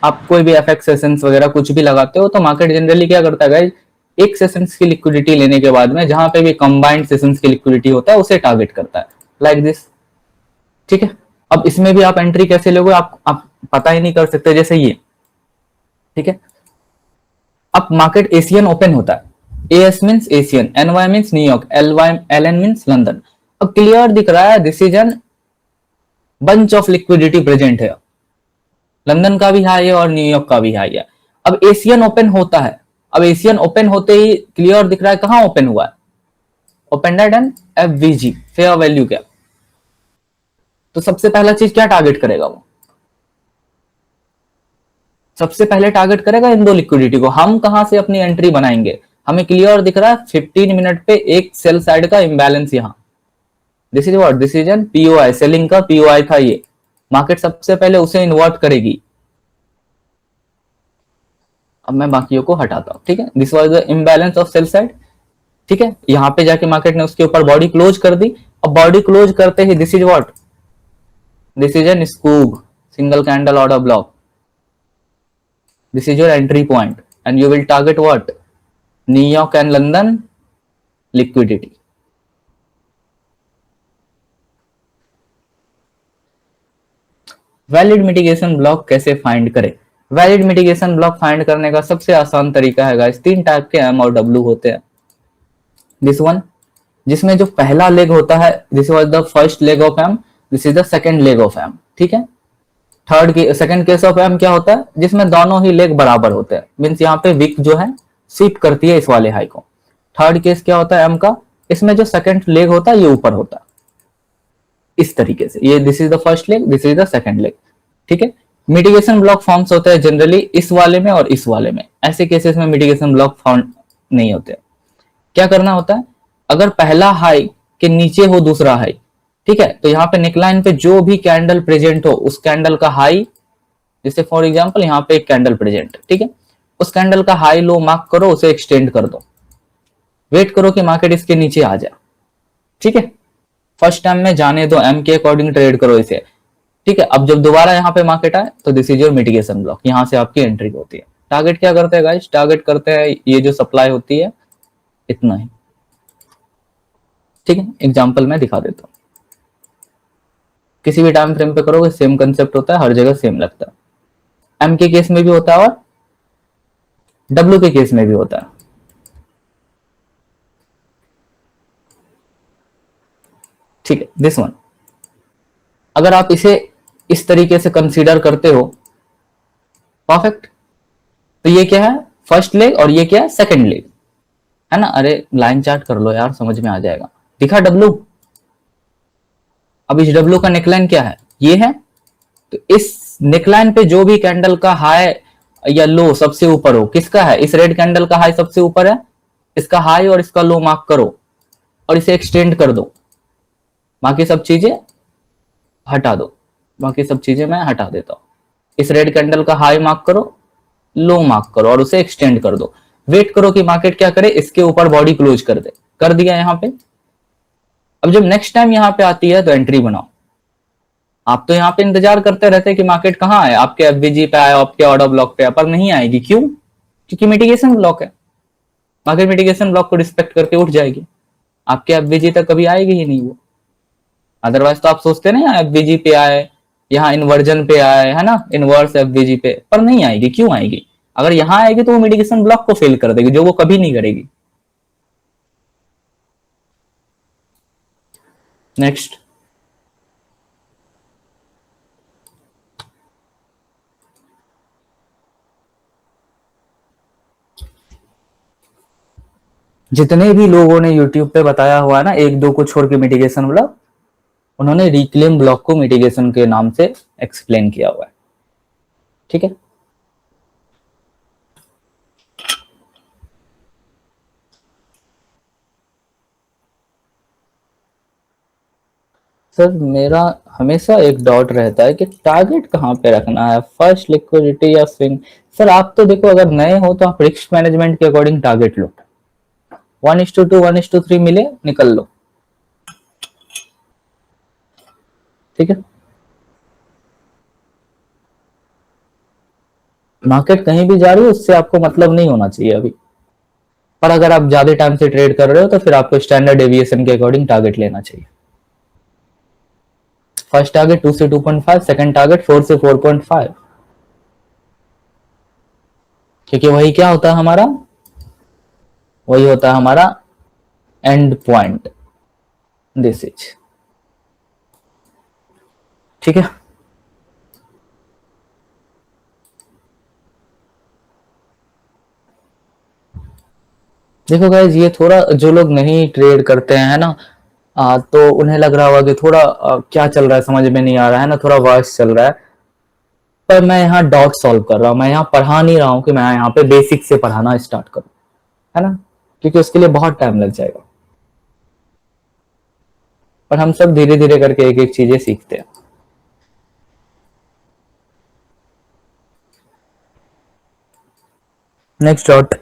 आप कोई भी एफएक्स सेशंस वगैरह कुछ भी लगाते हो, तो मार्केट जनरली क्या करता है गाइस, एक सेशंस की लिक्विडिटी लेने के बाद में जहां पे भी कंबाइंड सेशंस की लिक्विडिटी होता है उसे टारगेट करता है, लाइक दिस। ठीक है, अब इसमें भी आप एंट्री कैसे लोगे, आप पता ही नहीं कर सकते, जैसे ये। ठीक है, अब मार्केट एशियन ओपन होता है, AS means Asian, NY means New York, LN means London. अब क्लियर दिख रहा है this is an bunch of liquidity present है, लंदन का भी हाई है और न्यूयॉर्क का भी हाई है। अब एशियन ओपन होता है, अब एशियन ओपन होते ही क्लियर दिख रहा है कहां ओपन हुआ है, open at an FVG, fair value gap. तो सबसे पहला चीज क्या टारगेट करेगा वो, सबसे पहले टारगेट करेगा इन दो लिक्विडिटी को। हम कहां से अपनी एंट्री बनाएंगे, हमें क्लियर दिख रहा है 15 मिनट पे एक सेल साइड का इंबैलेंस यहां, this is what, this is N POI, selling का पीओआई था ये। मार्केट सबसे पहले उसे इन्वर्ट करेगी। अब मैं बाकियों को हटाता हूं, ठीक है, this was the imbalance of sell side, ठीक है। यहां पे जाके मार्केट ने उसके ऊपर बॉडी क्लोज कर दी। अब बॉडी क्लोज करते ही this is what, this is an SCOB, single candle order block, this is your entry point and you will target what, New York and London liquidity. Valid mitigation block कैसे find करें, valid mitigation block find करने का सबसे आसान तरीका है guys, 3 type के M और डब्ल्यू होते हैं। दिस वन, जिसमें जो पहला लेग होता है, this was the first leg of M, this is the second leg of M, ठीक है। थर्ड के सेकंड केस ऑफ एम क्या होता है, जिसमें दोनों ही लेग बराबर होते हैं, मींस यहाँ पे विक जो है स्वीप करती है इस वाले हाई को। थर्ड केस क्या होता है एम का, इसमें जो सेकंड लेग होता है ये ऊपर होता है, इस तरीके से, ये this is the first leg, this is the second leg, ठीक है। मिटिगेशन ब्लॉक फॉर्म्स होते हैं जनरली इस वाले में और इस वाले में, ऐसे केसेस में मिटिगेशन ब्लॉक फॉर्म नहीं होते। क्या करना होता है, अगर पहला हाई के नीचे हो दूसरा हाई, ठीक है, तो यहाँ पे नेकलाइन पे जो भी कैंडल प्रेजेंट हो उस कैंडल का हाई, जैसे फॉर एग्जांपल यहाँ पे एक कैंडल प्रेजेंट है, ठीक है, उस कैंडल का हाई लो मार्क करो, उसे एक्सटेंड कर दो, वेट करो कि मार्केट इसके नीचे आ जाए, ठीक है। फर्स्ट टाइम में जाने दो, एम के अकॉर्डिंग ट्रेड करो इसे, ठीक है। अब जब दोबारा यहाँ पे मार्केट आए तो this is your mitigation block, यहाँ से आपकी एंट्री होती है। टारगेट क्या करते हैं गाइस, टारगेट करते हैं ये जो सप्लाई होती है इतना ही, ठीक है। एग्जाम्पल मैं दिखा देता हूँ, किसी भी टाइम फ्रेम पे करोगे सेम कंसेप्ट होता है, हर जगह सेम लगता है। एम के केस में भी होता है और डब्ल्यू के केस में भी होता है, ठीक है। दिस वन, अगर आप इसे इस तरीके से कंसीडर करते हो, परफेक्ट, तो ये क्या है फर्स्ट लेग और ये क्या है सेकंड लेग, है ना। अरे लाइन चार्ट कर लो यार, समझ में आ जाएगा। दिखा डब्ल्यू, अब इस डब्ल्यू का नेकलाइन क्या है, ये है, तो इस नेकलाइन पे जो भी कैंडल का हाई या लो सबसे ऊपर हो, किसका है, इस रेड कैंडल का हाई सबसे ऊपर है, इसका हाई और इसका लो मार्क करो और इसे एक्सटेंड कर दो, बाकी सब चीजें हटा दो, बाकी सब चीजें मैं हटा देता हूं। इस रेड कैंडल का हाई मार्क करो, लो मार्क करो और उसे एक्सटेंड कर दो, वेट करो कि मार्केट क्या करे, इसके ऊपर बॉडी क्लोज कर दे, कर दिया यहाँ पे। अब जब नेक्स्ट टाइम यहाँ पे आती है तो एंट्री बनाओ। आप तो यहाँ पे इंतजार करते रहते हैं कि मार्केट कहाँ आए, आपके एफवीजी पे आए, आपके ऑर्डर ब्लॉक पे आए, पर नहीं आएगी, क्यों, क्योंकि मिटिगेशन ब्लॉक है। मार्केट मिटिगेशन ब्लॉक को रिस्पेक्ट करके उठ जाएगी, आपके एफवीजी तक कभी आएगी ही नहीं वो। अदरवाइज तो आप सोचते ना एफवीजी पे आए, यहाँ इन्वर्जन पे आए, है ना, इनवर्स एफवीजी पे, पर नहीं आएगी, क्यों आएगी, अगर यहाँ आएगी तो वो मिटिगेशन ब्लॉक को फेल कर देगी, जो वो कभी नहीं करेगी। नेक्स्ट, जितने भी लोगों ने YouTube पे बताया हुआ है ना, एक दो को छोड़ के मिटिगेशन ब्लॉक, उन्होंने रिक्लेम ब्लॉक को मिटिगेशन के नाम से एक्सप्लेन किया हुआ है, ठीक है। सर मेरा हमेशा एक डाउट रहता है कि टारगेट कहाँ पे रखना है, फर्स्ट लिक्विडिटी या स्विंग। सर आप तो देखो, अगर नए हो तो आप रिस्क मैनेजमेंट के अकॉर्डिंग टारगेट लो, 1:2 1:3 मिले निकल लो, ठीक है। मार्केट कहीं भी जा रही है उससे आपको मतलब नहीं होना चाहिए अभी, पर अगर आप ज्यादा टाइम से ट्रेड कर रहे हो तो फिर आपको स्टैंडर्ड डेविएशन के अकॉर्डिंग टारगेट लेना चाहिए। फर्स्ट टारगेट 2 से 2.5, सेकंड टारगेट 4 से 4.5, क्योंकि वही क्या होता है हमारा, वही होता है हमारा एंड पॉइंट, दिस इज, ठीक है। देखो गाइज, ये थोड़ा जो लोग नहीं ट्रेड करते हैं ना, तो उन्हें लग रहा होगा कि थोड़ा क्या चल रहा है समझ में नहीं आ रहा है ना, थोड़ा वर्स चल रहा है। पर मैं यहाँ डॉट सॉल्व कर रहा हूँ, मैं यहाँ पढ़ा नहीं रहा हूँ कि मैं यहाँ पे बेसिक से पढ़ाना स्टार्ट करूँ, है ना, क्योंकि उसके लिए बहुत टाइम लग जाएगा। पर हम सब धीरे धीरे करके एक एक चीजें सीखते हैं। नेक्स्ट डॉट,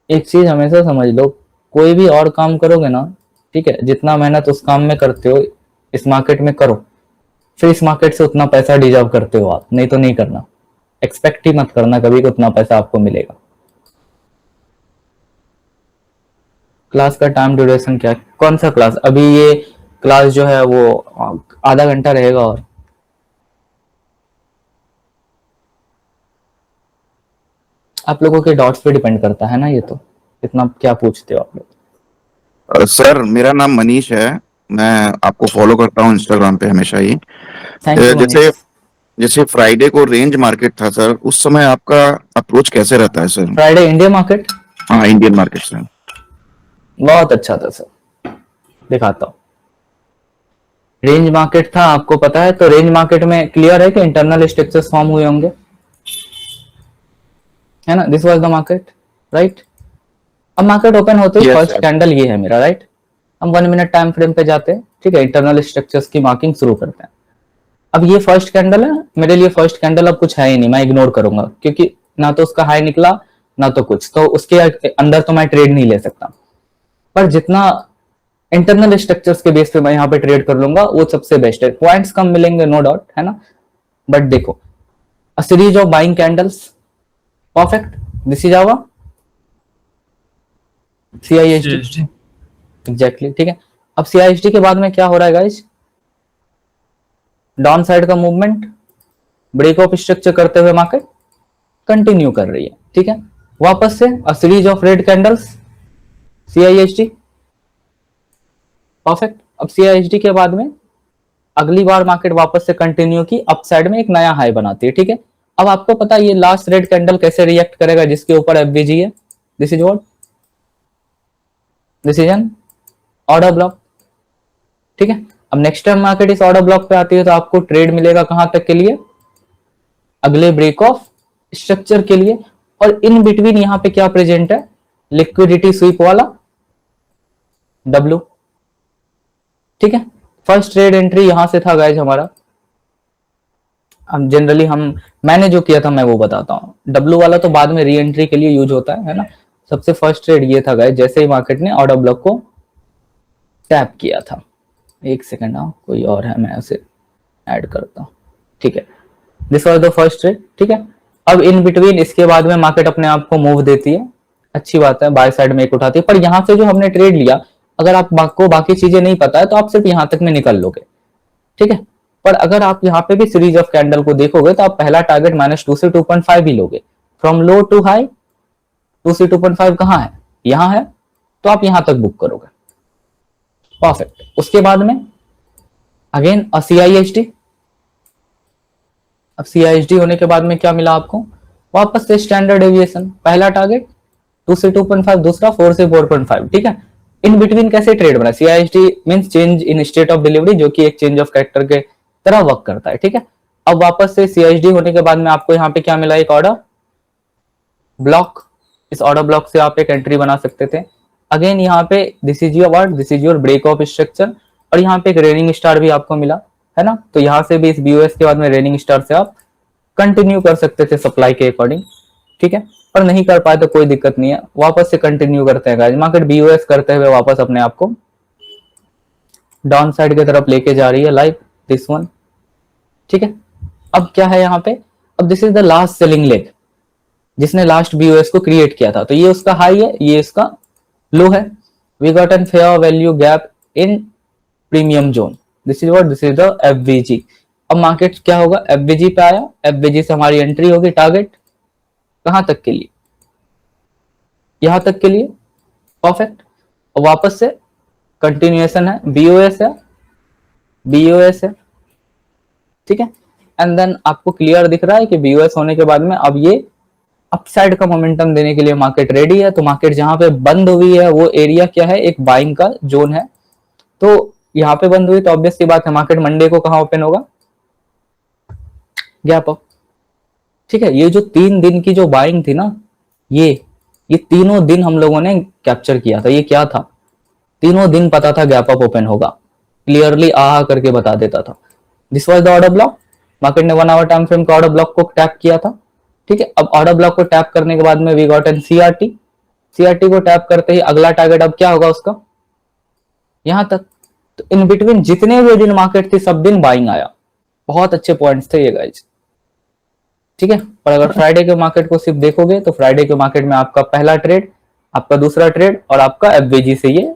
एक चीज हमेशा समझ लो, कोई भी और काम करोगे ना, ठीक है, जितना मेहनत उस काम में करते हो इस मार्केट में करो, फिर इस मार्केट से उतना पैसा डिजर्व करते हो आप, नहीं तो नहीं करना। एक्सपेक्ट ही मत करना कभी कि उतना पैसा आपको मिलेगा। क्लास का टाइम ड्यूरेशन क्या है? कौन सा क्लास? अभी ये क्लास जो है वो आधा घंटा रहेगा, और आप लोगों के डॉट्स पे डिपेंड करता है ना, ये तो इतना क्या पूछते हो आप लोग। सर मेरा नाम मनीष है, मैं आपको फॉलो करता हूँ इंस्टाग्राम पे हमेशा ही। थैंक यू जैसे मनीष। जैसे फ्राइडे को रेंज मार्केट था सर, उस समय आपका अप्रोच कैसे रहता है सर? फ्राइडे इंडिया मार्केट हाँ, इंडियन मार्केट सर। बहुत अच्छा था सर, दिखाता हूँ। रेंज मार्केट था, आपको पता है, तो रेंज मार्केट में क्लियर है कि इंटरनल स्ट्रक्चर्स फॉर्म हुए होंगे, है ना, this was the market, right. अब मार्केट ओपन होते ही Yes, फर्स्ट sir. कैंडल ये है मेरा, राइट। हम 1 मिनट टाइम फ्रेम पे जाते हैं, ठीक है, इंटरनल स्ट्रक्चर्स की मार्किंग शुरू करते हैं। अब ये फर्स्ट कैंडल है मेरे लिए, फर्स्ट कैंडल अब कुछ है ही नहीं, मैं इग्नोर करूंगा, क्योंकि ना तो उसका हाई निकला ना तो कुछ, तो उसके अंदर तो मैं ट्रेड नहीं ले सकता। पर जितना इंटरनल स्ट्रक्चर्स के बेस पे मैं यहाँ पे ट्रेड कर लूंगा वो सबसे बेस्ट है। पॉइंट्स कम मिलेंगे नो डाउट, है ना, बट देखो, a series of buying candles, perfect, this is our CISD, exactly, ठीक है। अब CISD के बाद में क्या हो रहा है गाइज, डाउन साइड का मूवमेंट, ब्रेक ऑफ स्ट्रक्चर करते हुए मार्केट कंटिन्यू कर रही है, ठीक है। वापस से अ series of red candles, CISD, perfect. अब CISD के बाद में अगली बार मार्केट वापस से कंटिन्यू की अपसाइड में एक नया हाई बनाती है, ठीक है। अब आपको पता है ये लास्ट रेड कैंडल कैसे रिएक्ट करेगा जिसके ऊपर FVG है, this is what, this is N order block, ठीक है। अब नेक्स्ट टाइम मार्केट इस ऑर्डर ब्लॉक पे आती है तो आपको ट्रेड मिलेगा कहां तक के लिए, अगले ब्रेक ऑफ स्ट्रक्चर के लिए। और इन बिटवीन यहां पे क्या प्रेजेंट है, लिक्विडिटी स्वीप वाला W, ठीक है। फर्स्ट ट्रेड एंट्री यहां से था गाइज हमारा। हम जनरली मैंने जो किया था मैं वो बताता हूँ, W वाला तो बाद में री एंट्री के लिए यूज होता है ना। सबसे फर्स्ट ट्रेड ये था गाइज, जैसे ही मार्केट ने ऑर्डर ब्लॉक को टैप किया था। एक सेकंड, कोई और है, मैं उसे ऐड करता हूँ, ठीक है। This was the first trade, ठीक है। अब इन बिटवीन इसके बाद में मार्केट अपने आप को मूव देती है, अच्छी बात है, बाय साइड में एक उठाती है। पर यहाँ से जो हमने ट्रेड लिया, अगर आपको बाकी चीजें नहीं पता है तो आप सिर्फ यहाँ तक में निकल लोगे, ठीक है। पर अगर आप यहाँ पे भी सीरीज ऑफ कैंडल को देखोगे तो आप पहला टारगेट -2 से 2.5 ही लोगे, फ्रॉम लो टू हाई 2 से 2.5 कहाँ है, यहाँ है, तो आप यहाँ तक बुक करोगे, परफेक्ट। उसके बाद में अगेन CISD। अब CISD होने के बाद में क्या मिला आपको, वापस से स्टैंडर्ड डेविएशन, पहला टारगेट 2 से 2.5, दूसरा 4 से 4.5, ठीक है। इन बिटवीन कैसे ट्रेड बना, CISD means change in state of delivery, जो कि एक चेंज ऑफ कैरेक्टर के तरह वर्क करता है, ठीक है। अब वापस से CISD होने के बाद में आपको यहाँ पे क्या मिला, एक ऑर्डर ब्लॉक। इस ऑर्डर ब्लॉक से आप एक एंट्री बना सकते थे। अगेन यहाँ पे this is your word, this is your break of structure, और यहाँ पे एक रेनिंग स्टार भी आपको मिला, है ना। तो यहाँ से भी इस BOS के बाद में रेनिंग स्टार से आप कंटिन्यू कर सकते थे सप्लाई के अकॉर्डिंग, ठीक है। पर नहीं कर पाए तो कोई दिक्कत नहीं है, वापस से कंटिन्यू करते हैं गाइस। मार्केट BOS करते हुए वापस अपने आप को डाउन साइड की तरफ लेके जा रही है, लाइक दिस वन, ठीक है। अब क्या है यहाँ पे, अब this is the last selling leg जिसने लास्ट BOS को क्रिएट किया था, तो ये उसका हाई है, ये इसका लो है, we got an fair value gap in premium zone, this is the FVG. अब मार्केट क्या होगा, एफवीजी पे आया, एफवीजी से हमारी एंट्री होगी, टारगेट कहां तक के लिए, यहां तक के लिए, परफेक्ट। और वापस से कंटिन्यूएशन है, बीओएस है, बीओएस है, ठीक है। एंड देन आपको क्लियर दिख रहा है कि बीओएस होने के बाद में अब ये अपसाइड का मोमेंटम देने के लिए मार्केट रेडी है। तो मार्केट जहां पे बंद हुई है वो एरिया क्या है, एक बाइंग का जोन है। तो यहाँ पे बंद हुई तो ऑब्वियस सी बात है मार्केट मंडे को कहां ओपन होगा, गैप अप, ठीक है। ये जो 3 दिन की जो बाइंग थी ना, ये तीनों दिन हम लोगों ने कैप्चर किया था। ये क्या था, तीनों दिन पता था गैप अप ओपन होगा, क्लियरली आहा करके बता देता था। This was the order block, market ने 1 आवर टाइम फ्रेम का ऑर्डर ब्लॉक को टैप किया था, ठीक है। अब ऑर्डर ब्लॉक को टैप करने के बाद में we got an CRT, CRT को टैप करते ही अगला टारगेट अब क्या होगा उसका, यहां तक। तो इन बिटवीन जितने भी दिन मार्केट थी सब दिन बाइंग आया, बहुत अच्छे पॉइंट्स थे ये गाइज, ठीक है। पर अगर फ्राइडे के मार्केट को सिर्फ देखोगे तो फ्राइडे के मार्केट में आपका पहला ट्रेड, आपका दूसरा ट्रेड और आपका एफवीजी से ये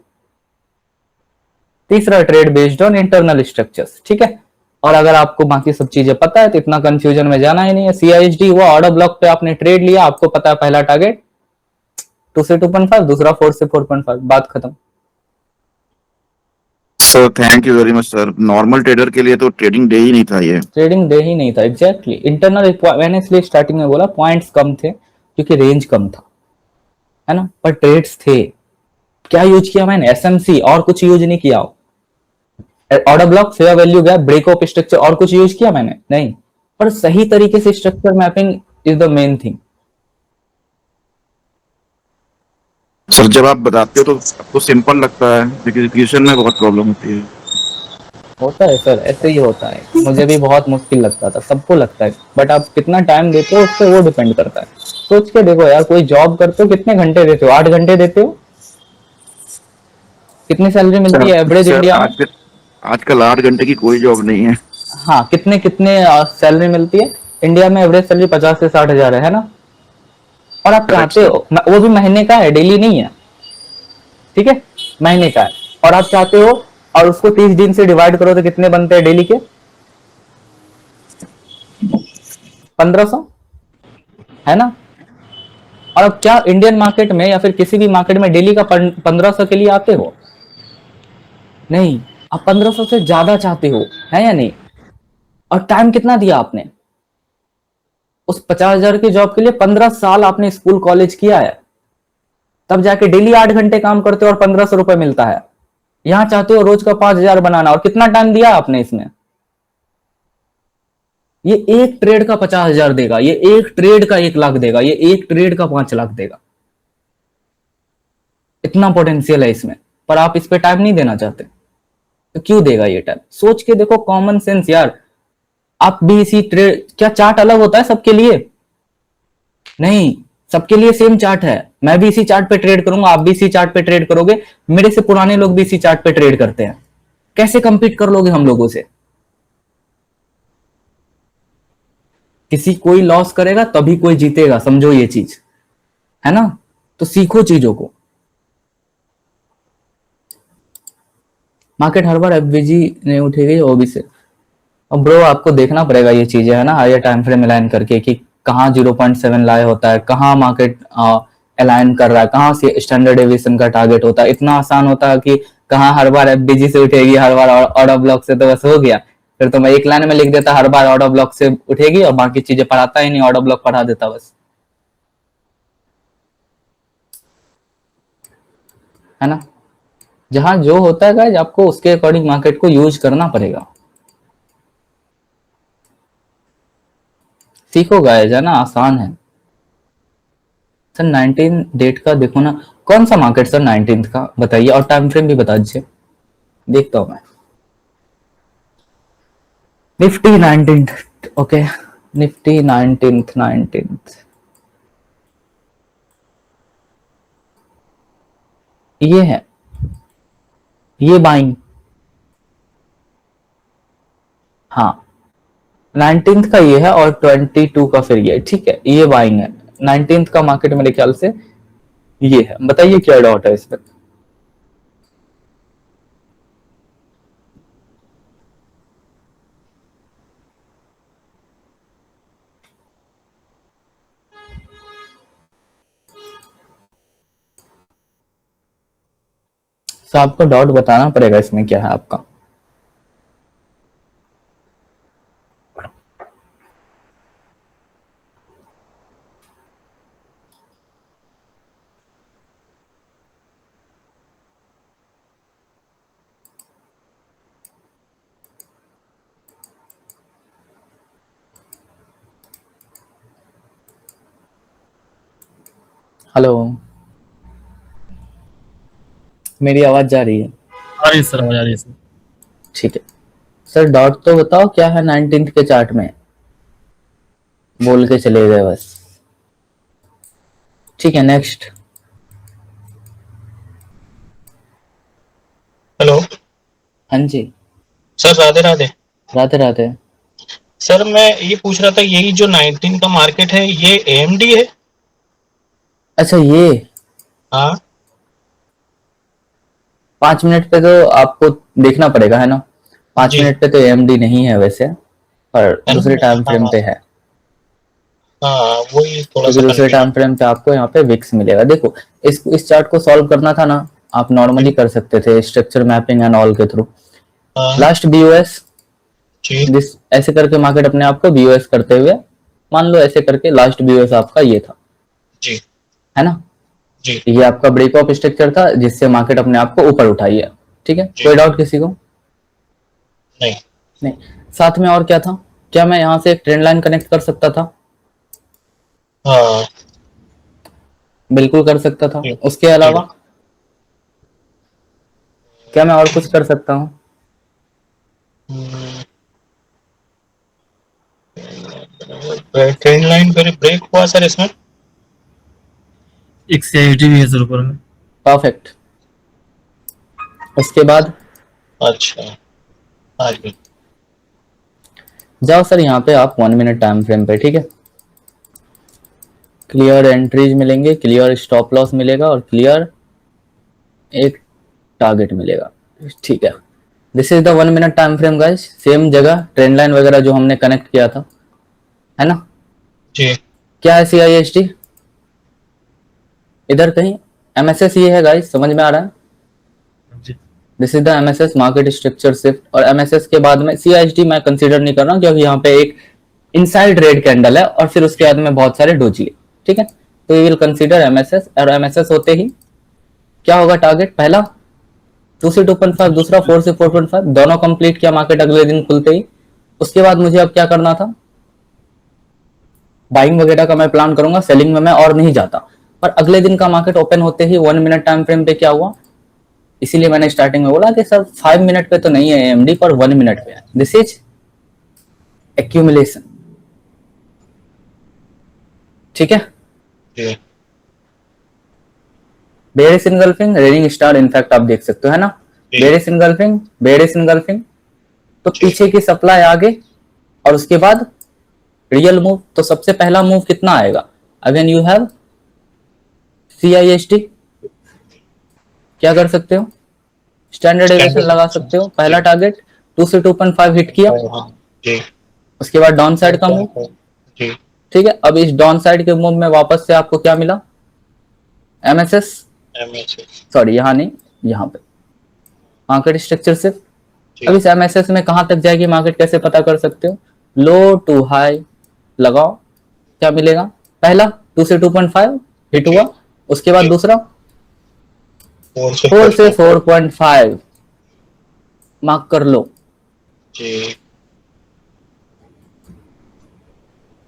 तीसरा trade based on internal structures, ठीक है। और अगर आपको बाकी सब चीजें पता है तो इतना कंफ्यूजन में जाना ही नहीं है। सीआईएसडी हुआ, ऑर्डर ब्लॉक पे आपने ट्रेड लिया, आपको पता है पहला टारगेट 2 से 2.5, दूसरा 4 से 4.5, बात खत्म। Sir thank you very much sir. Normal trader के लिए तो ट्रेडिंग डे ही नहीं था ये। ट्रेडिंग डे ही नहीं था, एग्जैक्टली। इंटरनल मैंने इसलिए स्टार्टिंग में बोला पॉइंट्स कम थे क्योंकि रेंज कम था, है ना, पर ट्रेड्स थे। क्या यूज किया मैंने, एसएमसी, और कुछ यूज नहीं किया। Order block, fair value gap, break of structure, और कुछ यूज किया मैंने नहीं, पर सही तरीके से structure mapping is the main thing. Sir जब आप बताते हो तो आपको सिंपल लगता है, लेकिन एग्जीक्यूशन में बहुत प्रॉब्लम होती है। होता है सर, ऐसे ही होता है, मुझे भी बहुत मुश्किल लगता था, सबको लगता है, बट आप कितना टाइम देते हो उस पर वो डिपेंड करता है। सोच के देखो यार, कोई जॉब करते हो कितने घंटे देते हो, 8 घंटे देते हो, कितनी सैलरी मिलती है एवरेज इंडिया में? आजकल 8 घंटे की कोई जॉब नहीं है। हाँ, कितने कितने सैलरी मिलती है इंडिया में? एवरेज सैलरी 50 से 60 हजार है ना। और आप चाहते हो, वो भी महीने का है, डेली नहीं है, ठीक है, महीने का है। और आप चाहते हो और उसको 30 दिन से डिवाइड करो तो कितने बनते हैं डेली के? 1500, है ना। और अब क्या इंडियन मार्केट में या फिर किसी भी मार्केट में डेली का 1500 के लिए आते हो? नहीं, आप 1500 से ज्यादा चाहते हो, है या नहीं। और टाइम कितना दिया आपने उस 50,000 की जॉब के लिए? 15 साल आपने स्कूल कॉलेज किया है, तब जाके डेली 8 घंटे काम करते हो और 1500 रुपए मिलता है। यहां चाहते हो रोज का 5,000 बनाना, और कितना टाइम दिया आपने इसमें? ये एक ट्रेड का 50,000 देगा, ये एक ट्रेड का 1 लाख देगा, ये एक ट्रेड का 5 लाख देगा। इतना पोटेंशियल है इसमें, पर आप इस पे टाइम नहीं देना चाहते, तो क्यों देगा ये टाइम? सोच के देखो, कॉमन सेंस यार। आप भी इसी ट्रेड, क्या चार्ट अलग होता है सबके लिए? नहीं, सबके लिए सेम चार्ट है। मैं भी इसी चार्ट पे ट्रेड करूंगा, आप भी इसी चार्ट पे ट्रेड करोगे, मेरे से पुराने लोग भी इसी चार्ट पे ट्रेड करते हैं। कैसे कंपीट कर लोगे हम लोगों से? किसी कोई लॉस करेगा तभी कोई जीतेगा, समझो ये चीज, है ना। तो सीखो चीजों को। मार्केट हर बार एफवीजी नहीं उठेगी ओबी से। अब ब्रो आपको देखना पड़ेगा ये चीजें, है ना, हायर टाइम फ्रेम अलाइन करके कि कहाँ 0.7 लाए होता है, कहाँ मार्केट अलाइन कर रहा है, कहाँ से स्टैंडर्ड डेविएशन का टारगेट होता है। इतना आसान होता है कि कहाँ हर बार एफबीजी से उठेगी, हर बार ऑर्डर ब्लॉक से, तो बस हो गया। फिर तो मैं एक लाइन में लिख देता हर बार ऑर्डर ब्लॉक से उठेगी, और बाकी चीजें पढ़ाता ही नहीं, ऑर्डर ब्लॉक पढ़ा देता बस, है ना। जहां जो होता है गाइस, आपको उसके अकॉर्डिंग मार्केट को यूज करना पड़ेगा। सीखो गाइस, है ना, आसान है सर। 19 डेट का देखो ना, कौन सा मार्केट सर 19th का बताइए, और टाइम फ्रेम भी बता दीजिए, देखता हूं मैं। Nifty 19th, okay, Nifty 19th ये है, ये बाइंग, हाँ 19th का ये है, और 22 का फिर ये, ठीक है, ये बाइंग है। 19th का मार्केट मेरे ख्याल से ये है, बताइए क्या डाउट है इस पर। तो आपको डाउट बताना पड़ेगा इसमें क्या है आपका। हेलो, मेरी आवाज जा रही है? आ रही है सर, आवाज आ रही है सर। ठीक है सर, डॉट तो बताओ क्या है 19th के चार्ट में, बोल के चले गए बस। ठीक है, नेक्स्ट। हेलो हाँ जी, सर, राधे राधे। राधे राधे। सर मैं ये पूछ रहा था, यही जो 19 का मार्केट है ये एएमडी है? अच्छा, ये हाँ 5 मिनट पे तो आपको देखना पड़ेगा है ना। पांच जी। मिनट पे तो एएमडी नहीं है वैसे, पर है दूसरे ना? टाइम फ्रेम हाँ पे है। हाँ, वही थोड़ा क्योंकि सा दूसरे टाइम कंफ्यूजन। फ्रेम पे आपको यहाँ पे विक्स मिलेगा। देखो, इस चार्ट को सॉल्व करना था ना, आप नॉर्मली कर सकते थे स्ट्रक्चर मैपिंग एंड ऑल के थ्रू। हाँ लास्ट बीओएस, जी दिस ऐसे करके मार्केट अपने आप को बीओएस करते हुए, मान लो ऐसे करके लास्ट बीओएस आपका ये था, जी है ना। जी ये आपका ब्रेक ऑफ स्ट्रक्चर था जिससे मार्केट अपने आप को ऊपर उठाई है। ठीक है, जी। कोई डाउट किसी को? नहीं। नहीं। साथ में और क्या था, क्या मैं यहाँ से एक ट्रेंड लाइन कनेक्ट कर सकता था? हाँ बिल्कुल कर सकता था। जी उसके जी। अलावा क्या मैं और कुछ कर सकता हूँ? ट्रेंड लाइन फिर ब्रेक हुआ सर इसमें? एक सीआईडी भी है सर ऊपर में। परफेक्ट। उसके बाद अच्छा। हाँ जी। जाओ सर यहाँ पे आप 1 मिनट टाइम फ्रेम पे, ठीक है। क्लियर एंट्रीज मिलेंगे, क्लियर स्टॉप लॉस मिलेगा और क्लियर एक टारगेट मिलेगा। ठीक है, this is the 1 minute time frame guys. Same जगह ट्रेंड लाइन वगैरह जो हमने कनेक्ट किया था, है ना। जी क्या है CIST इधर कहीं? MSS ये है गाइस, समझ में आ रहा है? जी this is the MSS market structure shift. और MSS के बाद में CIST मैं कंसीडर नहीं कर रहा हूँ क्योंकि यहाँ पे एक इनसाइड रेड कैंडल है और फिर उसके बाद में बहुत सारे डोजी है। ठीक है, तो वी विल कंसीडर MSS। और MSS होते ही क्या होगा टारगेट? पहला 2 से 2.5, दूसरा 4 से 4.5, दोनों कंप्लीट किया मार्केट अगले दिन खुलते ही। उसके बाद मुझे अब क्या करना था, बाइंग वगैरह का मैं प्लान करूंगा, सेलिंग में मैं और नहीं जाता। पर अगले दिन का मार्केट ओपन होते ही 1 मिनट टाइम फ्रेम पे क्या हुआ, इसीलिए मैंने स्टार्टिंग में बोला कि सर 5 मिनट पे तो नहीं है AMD, पर 1 मिनट पे है। This is accumulation. ठीक है, जी bearish engulfing, raining star, in fact आप देख सकते हो, है ना। जी बेरिश इनगल्फिंग, बेरिश इनगल्फिंग, तो जी। पीछे की सप्लाई आगे और उसके बाद रियल मूव। तो सबसे पहला मूव कितना आएगा? अगेन यू हैव CIST, क्या कर सकते हो, स्टैंडर्ड डेविएशन स्टैंडर्ड। लगा सकते हो। पहला जी। टारगेट 2 से 2.5 हिट किया, हाँ जी उसके बाद डाउन साइड का मूव। जी ठीक है, अब इस डाउन साइड के मूव में वापस से आपको क्या मिला? MSS, MSS. सॉरी यहाँ नहीं, यहाँ पे मार्केट स्ट्रक्चर से। जी अब इस MSS में कहां तक जाएगी मार्केट, कैसे पता कर सकते हो? लो टू हाई लगाओ, क्या मिलेगा? पहला 2 से 2.5 हिट जी हुआ, उसके बाद जी। दूसरा 4 से 4 से 4.5। 4.5 मार्क कर लो। जी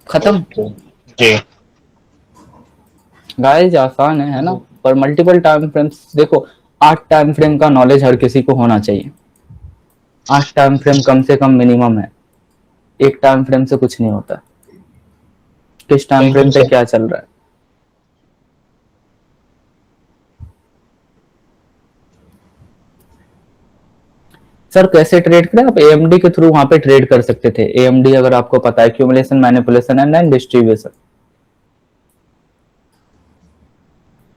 खत्म। ओके। जी गाइस आसान है ना, पर मल्टीपल टाइम फ्रेम्स देखो। 8 टाइम फ्रेम का नॉलेज हर किसी को होना चाहिए। 8 टाइम फ्रेम कम से कम मिनिमम है, एक टाइम फ्रेम से कुछ नहीं होता। किस टाइम थैंक यू फ्रेम पे सर। क्या चल रहा है? सर कैसे ट्रेड करें? आप AMD के थ्रू वहां पे ट्रेड कर सकते थे। AMD अगर आपको पता है, accumulation, manipulation and then distribution.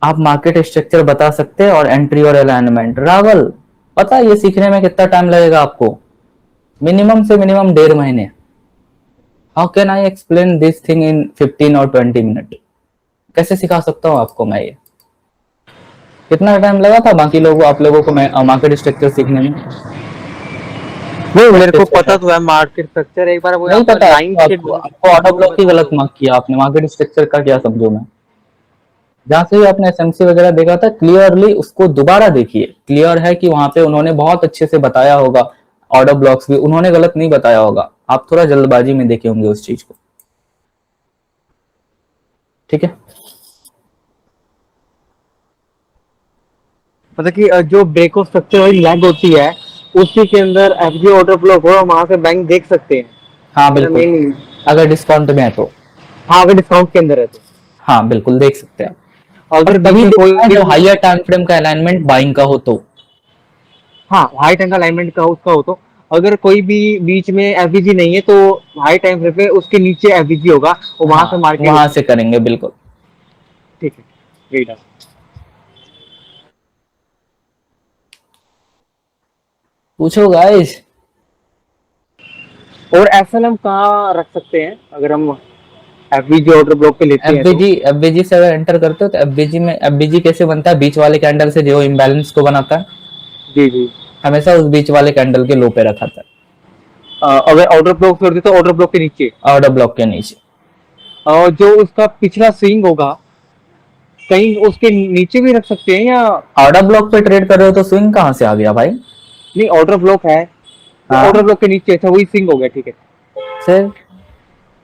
आप मार्केट स्ट्रक्चर बता सकते हैं और एंट्री और अलाइनमेंट। रावल, पता है ये सीखने में कितना टाइम लगेगा आपको? मिनिमम से मिनिमम 1.5 महीने। How can I explain this thing in 15 और 20 मिनट? कैसे सिखा सकता हूँ आपको मैं ये? कितना टाइम लगा था बाकी लोगों आप लोगों को मार्केट स्ट्रक्चर सीखने में? नहीं, मेरे को पता तो है मार्केट स्ट्रक्चर। एक बार वो नहीं आपका पता है लाइन शेड आपको ऑर्डर ब्लॉक की गलत मार्क किया आपने। मार्केट स्ट्रक्चर का क्या समझो मैं? जहां से भी आपने एसएमसी वगैरह देखा था क्लियरली उसको दोबारा देखिए। क्लियर है कि वहां पे उन्होंने बहुत अच्छे से बताया होगा। ऑर्डर ब्लॉक्स भी उन्होंने गलत नहीं बताया होगा, आप थोड़ा जल्दबाजी में देखे होंगे उस चीज को। ठीक है, मतलब कि जो ब्रेक स्ट्रक्चर वाली लैग होती है उसी के अंदर एफजी ऑर्डर ब्लॉक हो, वहां से बैंक देख सकते हैं। हाँ बिल्कुल, मेन, अगर डिस्काउंट में है तो। हाँ अगर डिस्काउंट के अंदर है तो। हाँ बिल्कुल देख सकते हैं आप। अगर और बीच तभी में कोई देखना है जब हायर टाइम फ्रेम का अलाइनमेंट बाइंग का हो तो। हाँ हाई टाइम का अलाइनमेंट का उसका हो तो। अगर कोई भी बीच में एफबीजी नहीं है तो हाई टाइम फ्रेम पे उसके नीचे एफबीजी होगा और वहां से हाँ मार्केट। वहां से करेंगे बिल्कुल। ठीक है, यही था। पूछो गाइस। और एसएलएम कहाँ रख सकते हैं अगर हम एफबीजी ऑर्डर ब्लॉक पे लेते हैं तो? एफबीजी से अगर एंटर करते हो तो एफबीजी कैसे बनता है? बीच वाले कैंडल से जो इम्बैलेंस को बनाता है, जी जी। हमेशा उस बीच वाले कैंडल के लो पे रखा था, अगर ऑर्डर ब्लॉक छोड़ दे तो ऑर्डर ब्लॉक के नीचे, ऑर्डर ब्लॉक के नीचे। और जो उसका पिछला स्विंग होगा कहीं उसके नीचे भी रख सकते हैं या? ऑर्डर ब्लॉक पे ट्रेड कर रहे हो तो स्विंग कहाँ से आ गया भाई? नहीं ऑर्डर ब्लॉक है, हाँ। ऑर्डर ब्लॉक के नीचे था, वही स्विंग हो गया। ठीक है, सर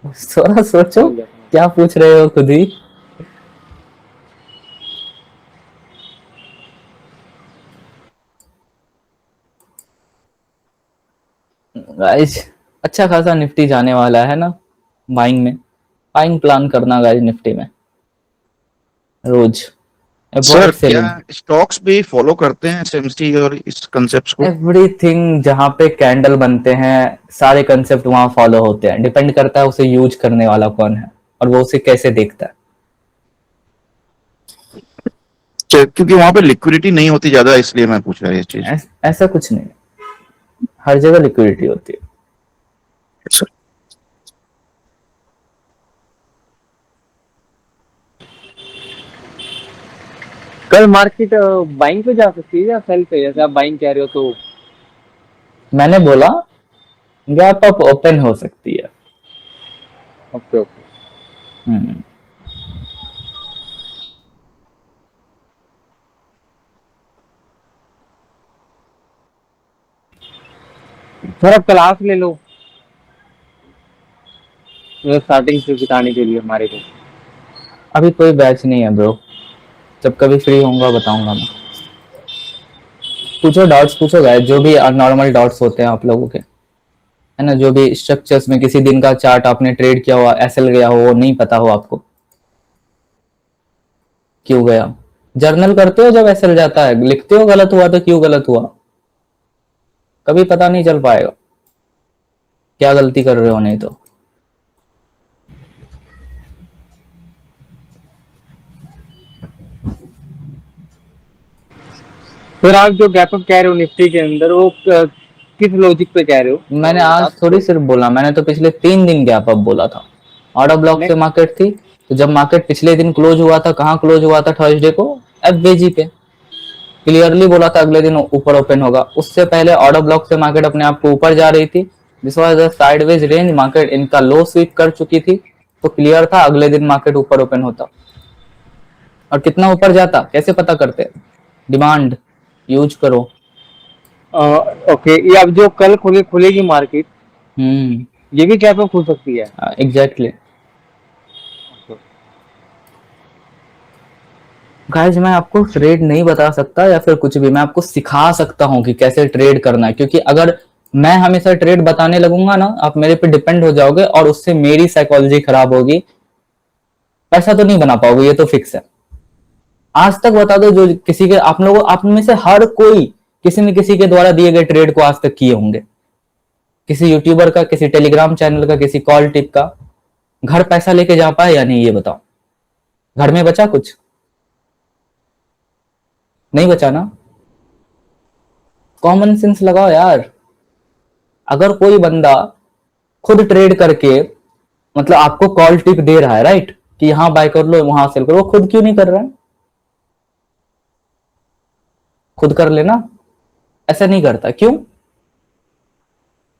थोड़ा सोचो समझ गया। क्या पूछ रहे हो खुद ही। गाइस अच्छा खासा निफ्टी जाने वाला है ना बाइंग में। बाइंग प्लान करना गाइस निफ्टी में रोज। सर क्या स्टॉक्स भी फॉलो करते हैं एसएमसी और इस कंसेप्ट को? एवरीथिंग जहां पे कैंडल बनते हैं सारे कंसेप्ट वहां फॉलो होते हैं। डिपेंड करता है उसे यूज करने वाला कौन है और वो उसे कैसे देखता है। क्योंकि वहां पे लिक्विडिटी नहीं होती ज्यादा, इसलिए मैं पूछ रहा हूँ ये चीज। ऐसा कुछ नहीं, हर जगह लिक्विडिटी होती है। सर कल मार्केट बाइंग पे जा सकती है या सेल पे? जैसे आप बाइंग कह रहे हो तो मैंने बोला गैप अप ओपन हो सकती है। Okay okay. हम्म। सर आप क्लास ले लो स्टार्टिंग से बताने के लिए हमारे को। अभी कोई बैच नहीं है ब्रो, जब कभी फ्री होऊंगा बताऊंगा मैं। पूछो डाउट्स पूछो गाइस, जो भी नॉर्मल डाउट्स होते हैं आप लोगों के, है ना? जो भी स्ट्रक्चर्स में किसी दिन का चार्ट आपने ट्रेड किया हुआ, एसएल गया हो, वो नहीं पता हो आपको क्यों गया। जर्नल करते हो जब एसएल जाता है, लिखते हो गलत हुआ तो क्यों गलत हुआ। कभी पता नहीं चल पाएगा क्या गलती कर रहे हो नहीं तो। फिर आप जो गैप अप कह रहे हो निफ्टी के अंदर वो किस लॉजिक पे कह रहे हो? मैंने आज थोड़ी सिर्फ बोला, मैंने तो पिछले 3 दिन गैप अप बोला था। ऑर्डर ब्लॉक से मार्केट थी, तो जब मार्केट पिछले दिन क्लोज हुआ था, कहाँ क्लोज हुआ था? थर्सडे को एफबीजी पे। क्लियरली बोला था अगले दिन ऊपर ओपन होगा। उससे पहले ऑर्डर ब्लॉक से मार्केट अपने आप को ऊपर जा रही थी। This was the sideways range, market इनका लो स्वीप कर चुकी थी, तो क्लियर था अगले दिन मार्केट ऊपर ओपन होता। और कितना ऊपर जाता कैसे पता करते? डिमांड यूज करो। ओके, ये अब जो कल खुलेगी मार्केट हम्म, ये भी गैप अप खुल सकती है? एग्जैक्टली। गाइस मैं आपको ट्रेड नहीं बता सकता या फिर कुछ भी, मैं आपको सिखा सकता हूँ कि कैसे ट्रेड करना है। क्योंकि अगर मैं हमेशा ट्रेड बताने लगूंगा ना, आप मेरे पे डिपेंड हो जाओगे और उससे मेरी साइकोलॉजी खराब होगी। पैसा तो नहीं बना पाओगे, ये तो फिक्स है। आज तक बता दो जो किसी के आप लोगों आप में से हर कोई किसी न किसी के द्वारा दिए गए ट्रेड को आज तक किए होंगे। किसी यूट्यूबर का, किसी टेलीग्राम चैनल का, किसी कॉल टिप का। घर पैसा लेके जा पाए या नहीं ये बताओ? घर में बचा कुछ? नहीं बचा ना? कॉमन सेंस लगाओ यार। अगर कोई बंदा खुद ट्रेड करके मतलब आपको कॉल टिप दे रहा है, राइट, कि यहां बाय कर लो वहां सेल करो, वो खुद क्यों नहीं कर रहा है? खुद कर लेना। ऐसा नहीं करता, क्यों?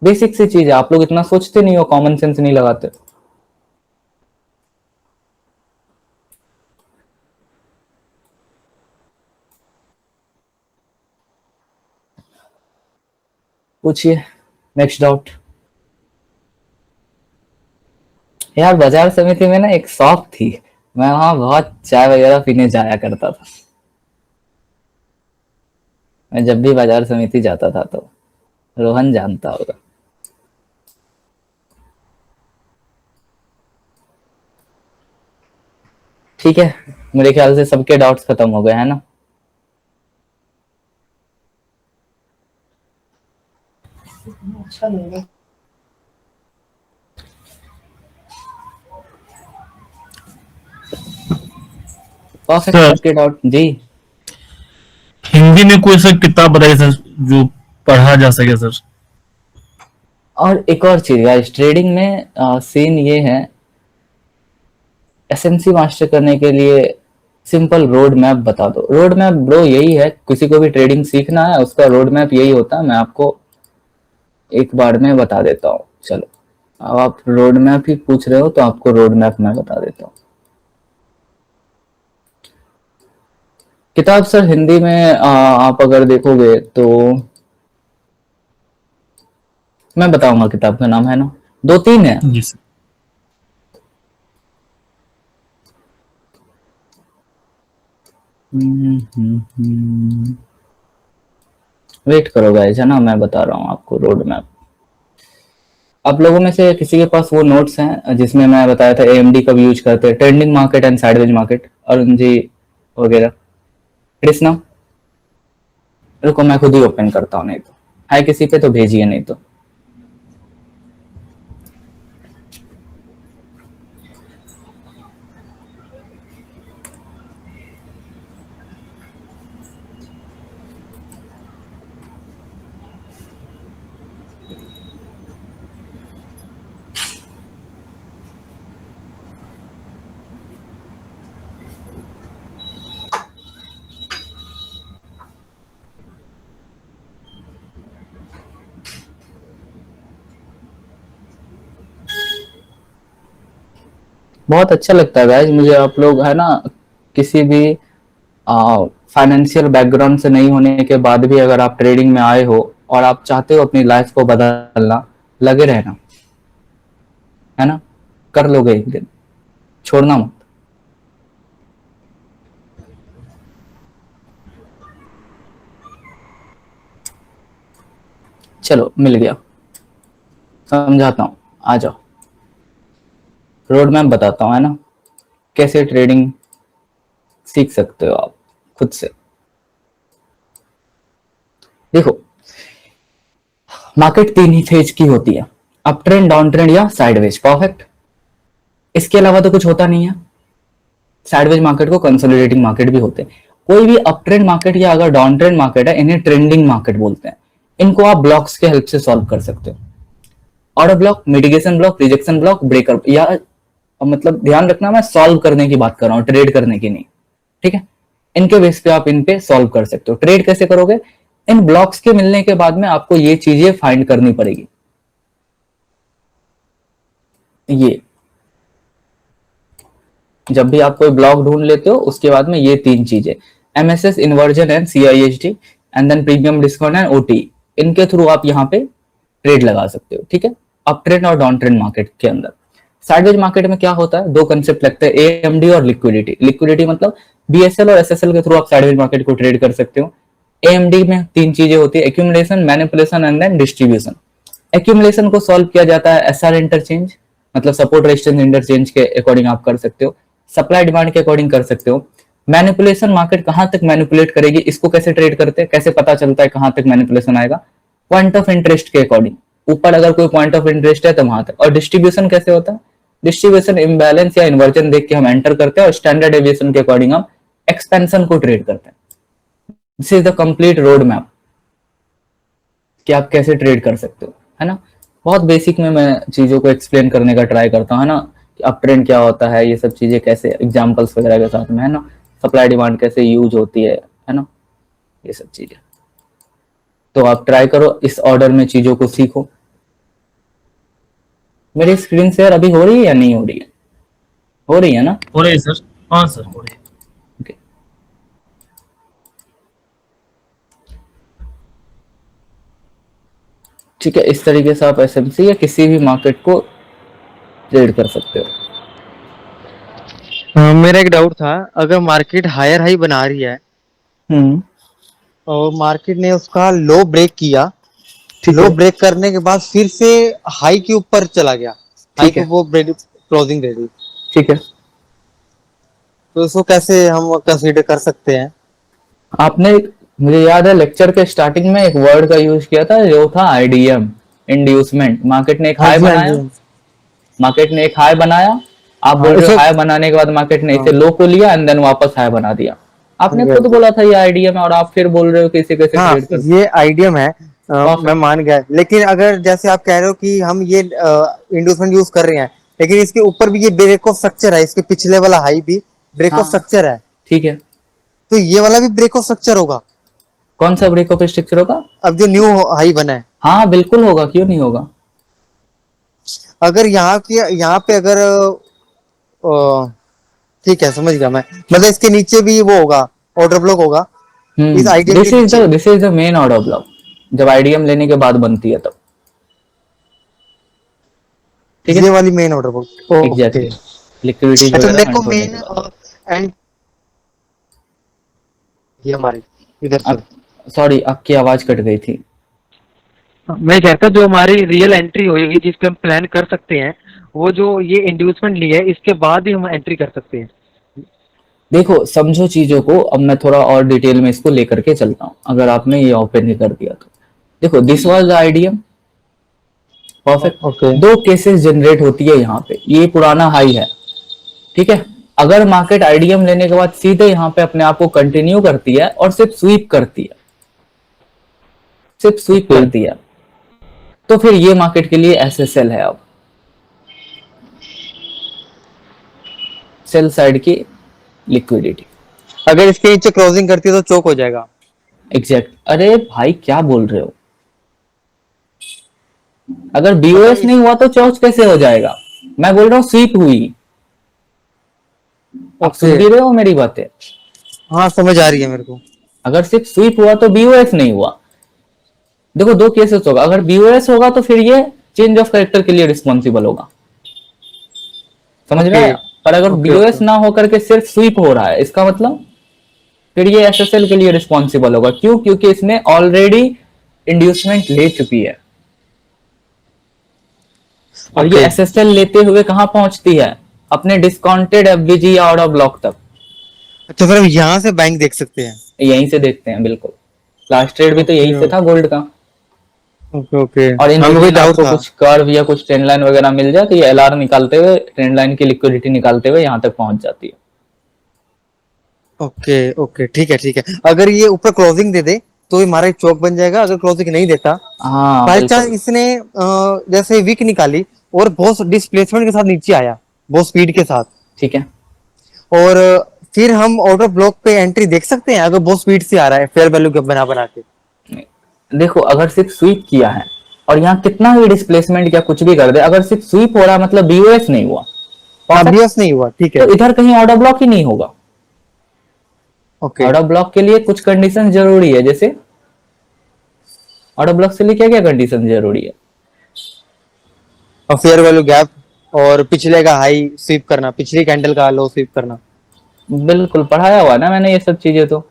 बेसिक सी चीज है, आप लोग इतना सोचते नहीं हो, कॉमन सेंस नहीं लगाते। पूछिए, नेक्स्ट डाउट। यार बाजार समिति में ना एक शॉप थी, मैं वहां बहुत चाय वगैरह पीने जाया करता था। मैं जब भी बाजार समिति जाता था तो रोहन जानता होगा। ठीक है, मेरे ख्याल से सबके डाउट्स खत्म हो गए हैं ना? परफेक्ट, सर सबके डाउट जी। हिंदी में कोई सा किताब बताइए सर जो पढ़ा जा सके सर। और एक और चीज गाइस, ट्रेडिंग में सीन ये है, एसएमसी मास्टर करने के लिए सिंपल रोड मैप बता दो। रोड मैप ब्रो यही है, किसी को भी ट्रेडिंग सीखना है उसका रोड मैप यही होता है। मैं आपको एक बार में बता देता हूँ। चलो, अब आप रोड मैप ही पूछ रहे हो तो आपको रोड मैप मैं बता देता हूँ। किताब सर हिंदी में आप अगर देखोगे तो मैं बताऊंगा, किताब का नाम है ना, दो तीन है। जी सर। वेट करो गाइस, है ना, मैं बता रहा हूँ आपको रोड मैप। आप लोगों में से किसी के पास वो नोट्स हैं जिसमें मैं बताया था एएमडी कब यूज करते हैं, trending market and sideways market, Arun ji वगैरह? कृष्णा, रुको मैं खुद ही ओपन करता हूँ, नहीं तो है किसी पे तो भेजिए, नहीं तो। बहुत अच्छा लगता है गाइज मुझे, आप लोग है ना किसी भी फाइनेंशियल बैकग्राउंड से नहीं होने के बाद भी अगर आप ट्रेडिंग में आए हो और आप चाहते हो अपनी लाइफ को बदलना, लगे रहना, है ना, कर लोगे एक दिन, छोड़ना मत। चलो मिल गया, समझाता हूँ, आ जाओ। रोड मैप बताता हूँ, है ना, कैसे ट्रेडिंग सीख सकते हो आप खुद से। देखो, मार्केट तीन ही फेज की होती है, अप ट्रेंड, डाउन ट्रेंड या साइडवेज। परफेक्ट, इसके अलावा तो कुछ होता नहीं है। साइडवेज मार्केट को कंसोलिडेटिंग मार्केट भी होते हैं। कोई भी अप ट्रेंड मार्केट या अगर डाउन ट्रेंड मार्केट है, इन्हें ट्रेंडिंग मार्केट बोलते हैं। इनको आप ब्लॉक्स के हेल्प से सॉल्व कर सकते हो। Order block, mitigation block, rejection block, breaker, या मतलब ध्यान रखना मैं सॉल्व करने की बात कर रहा हूँ, ट्रेड करने की नहीं, ठीक है। इनके बेस पे आप इन पे सॉल्व कर सकते हो। ट्रेड कैसे करोगे? इन ब्लॉक्स के मिलने के बाद में आपको ये चीजें फाइंड करनी पड़ेगी। ये जब भी आप कोई ब्लॉक ढूंढ लेते हो उसके बाद में ये तीन चीजें, MSS, inversion and CIST, and then premium discount and OT, इनके थ्रू आप यहाँ पे ट्रेड लगा सकते हो, ठीक है, अप ट्रेंड और डाउन ट्रेंड मार्केट के अंदर। साइडवेज मार्केट में क्या होता है, दो कंसेप्ट लगते हैं, एएमडी और लिक्विडिटी। लिक्विडिटी मतलब बीएसएल और एसएसएल के थ्रू आप साइडवेज मार्केट को ट्रेड कर सकते हो। एएमडी में तीन चीजें होती है, accumulation, manipulation and then distribution. Accumulation को सॉल्व किया जाता है एसआर इंटरचेंज, मतलब सपोर्ट रेजिस्टेंस इंटरचेंज के अकॉर्डिंग आप कर सकते हो, सप्लाई डिमांड के अकॉर्डिंग कर सकते हो। मैनिपुलेशन, मार्केट कहां तक मैनिपुलेट करेगी, इसको कैसे ट्रेड करते हैं, कैसे पता चलता है कहां तक मैनिपुलेशन आएगा, पॉइंट ऑफ इंटरेस्ट के अकॉर्डिंग, ऊपर अगर कोई पॉइंट ऑफ इंटरेस्ट है तो वहां तक। और डिस्ट्रीब्यूशन कैसे होता है, डिस्ट्रीब्यूशन इम्बैलेंस या इन्वर्जन देख के हम एंटर करते हैं और स्टैंडर्ड डेविएशन के अकॉर्डिंग हम एक्सपेंशन को ट्रेड करते हैं। This is the complete road map कि आप कैसे ट्रेड कर सकते हो, है ना। बहुत बेसिक में मैं चीजों को एक्सप्लेन करने का ट्राई करता हूँ, है ना, कि अप ट्रेंड क्या होता है, ये सब चीजें कैसे एग्जांपल्स वगैरह के साथ में, है ना, सप्लाई डिमांड कैसे यूज होती है ना, ये सब चीजें। तो आप ट्राई करो, इस ऑर्डर में चीजों को सीखो। मेरी स्क्रीन शेयर अभी हो रही है या नहीं हो रही है? हो रही है ना? हो रही है सर। हाँ सर, हो रही है। ओके। ठीक है, इस तरीके से आप एसएमसी या किसी भी मार्केट को ट्रेड कर सकते हो। मेरा एक डाउट था, अगर मार्केट हायर हाई बना रही है हम्म। और मार्केट ने उसका लो ब्रेक किया, ठीक लो है। ब्रेक करने के बाद फिर से हाई के ऊपर चला गया, हाई ठीक को है। वो क्लोजिंग दे दी, ठीक है। तो इसको कैसे हम कंसीडर कर सकते हैं? आपने, मुझे याद है लेक्चर के स्टार्टिंग में एक वर्ड का यूज किया था जो था आईडीएम, इंड्यूसमेंट। मार्केट ने एक हाँ हाई जी, हाँ बनाया, जी। मार्केट ने एक हाई बनाया, आप हाँ बोल रहे हो इसको, हाई बनाने के बाद मार्केट ने हाँ इसे लो को लिया एंड देन वापस हाई बना दिया। हाँ आपने जी, हाँ खुद जी। बोला था ये आईडीएम है और आप फिर बोल रहे हो कि इसे कैसे हाँ, ट्रेड कर। ये आइडियम है, मैं परफेक्ट। मान गया, लेकिन अगर जैसे आप कह रहे हो कि हम ये इंड्यूसमेंट यूज कर रहे हैं, लेकिन इसके ऊपर भी ये ब्रेक ऑफ स्ट्रक्चर है, इसके पिछले वाला हाई भी ब्रेक ऑफ हाँ स्ट्रक्चर है, ठीक है। तो ये वाला भी ब्रेक ऑफ स्ट्रक्चर होगा कौन सा ब्रेक ऑफ स्ट्रक्चर होगा? अब जो न्यू हाई बना है। हाँ बिल्कुल होगा, क्यों नहीं होगा। अगर यहाँ पे अगर ठीक है, समझ गया मैं, मतलब इसके नीचे भी वो होगा, ऑर्डर ब्लॉक होगा इस आइडियम के नीचे। This is the main order block, जब आईडीएम लेने के बाद बनती है तब। ठीक ये है। वाली main order block, okay. Exactly, liquidities अच्छा, वगैरह मेरे को हंट होने मेन के बाद। एंड ये हमारी इधर से, आप, सॉरी आपकी आवाज कट गई थी। मैं कहता जो हमारी रियल एंट्री होगी जिस पे हम प्लान कर सकते हैं, वो जो ये इंड्यूसमेंट ली है इसके बाद ही हम एंट्री कर सकते हैं। देखो समझो चीजों को, अब मैं थोड़ा और डिटेल में इसको लेकर के चलता हूँ, अगर आपने ये ओपन ही कर दिया तो। देखो this was the IDM, perfect. Okay, दो केसेस जनरेट होती है यहाँ पे, ये पुराना हाई है, ठीक है। अगर मार्केट आईडीएम लेने के बाद सीधे यहाँ पे अपने आप को कंटिन्यू करती है और सिर्फ स्वीप करती है, सिर्फ स्वीप करती है, तो फिर ये मार्केट के लिए एसएसएल है। अब सेल साइड की लिक्विडिटी। अगर इसके नीचे क्लोजिंग करती है तो चोक हो जाएगा। एग्जैक्ट। अरे भाई क्या बोल रहे हो, अगर मतलब बीओएस नहीं हुआ तो चौच कैसे हो जाएगा? मैं बोल रहा हूँ स्वीप हुई। आप सुन भी रहे हो मेरी बातें? हाँ, समझ आ रही है मेरे को। अगर सिर्फ स्वीप हुआ तो बीओएस नहीं हुआ। देखो दो केसेस होगा, अगर बीओएस होगा तो फिर ये चेंज ऑफ कैरेक्टर के लिए रिस्पॉन्सिबल होगा, समझ रहे हैं। पर अगर बीओएस ना होकर के सिर्फ स्वीप हो रहा है, इसका मतलब फिर ये एसएसएल के लिए रिस्पॉन्सिबल होगा। क्यों? क्योंकि इसने ऑलरेडी इंड्यूसमेंट ले चुकी है, और ये एसएसएल लेते हुए कहां पहुंचती है? अपने डिस्काउंटेड एफबीजी या ऑर्डर ब्लॉक तक। अच्छा, फिर हम यहाँ से बैंक देख सकते हैं? यहीं से देखते हैं, बिल्कुल। लास्ट ट्रेड भी तो यहीं से था गोल्ड का। ओके ओके, और इन हमें कोई बिटवीन डाउट आपको था। कुछ कर्व या कुछ ट्रेंड लाइन वगैरह मिल जाए तो ये एलआर निकालते हुए, ट्रेंड लाइन की लिक्विडिटी निकालते हुए यहाँ तक पहुंच जाती है। ओके ओके, ठीक है ठीक है। अगर ये ऊपर क्लोजिंग दे दे तो ये हमारा एक चौक बन जाएगा, अगर क्लोजिंग नहीं देता, हाँ बाई चांस बिल्कुल। इसने जैसे वीक निकाली और बहुत डिस्प्लेसमेंट के साथ नीचे आया, बहुत स्पीड के साथ, ठीक है। और फिर हम ऑर्डर ब्लॉक पे एंट्री देख सकते हैं अगर बहुत स्पीड से आ रहा है फेयर वैल्यू के बना बना के? देखो अगर सिर्फ स्वीप किया है और यहाँ कितना भी डिस्प्लेसमेंट या कुछ भी कर दे, अगर सिर्फ स्वीप हो रहा है मतलब बीओएस नहीं हुआ, ऑब्वियस नहीं हुआ, ठीक है। तो इधर कहीं ऑर्डर ब्लॉक ही नहीं होगा। ओके, ऑर्डर ब्लॉक के लिए कुछ कंडीशन जरूरी है, जैसे ऑर्डर ब्लॉक के लिए क्या क्या कंडीशन जरूरी है? और फेयर वैल्यू गैप, और पिछले का हाई स्वीप करना, पिछली कैंडल का लो स्वीप करना। बिल्कुल पढ़ाया हुआ ना मैंने ये सब चीजें, तो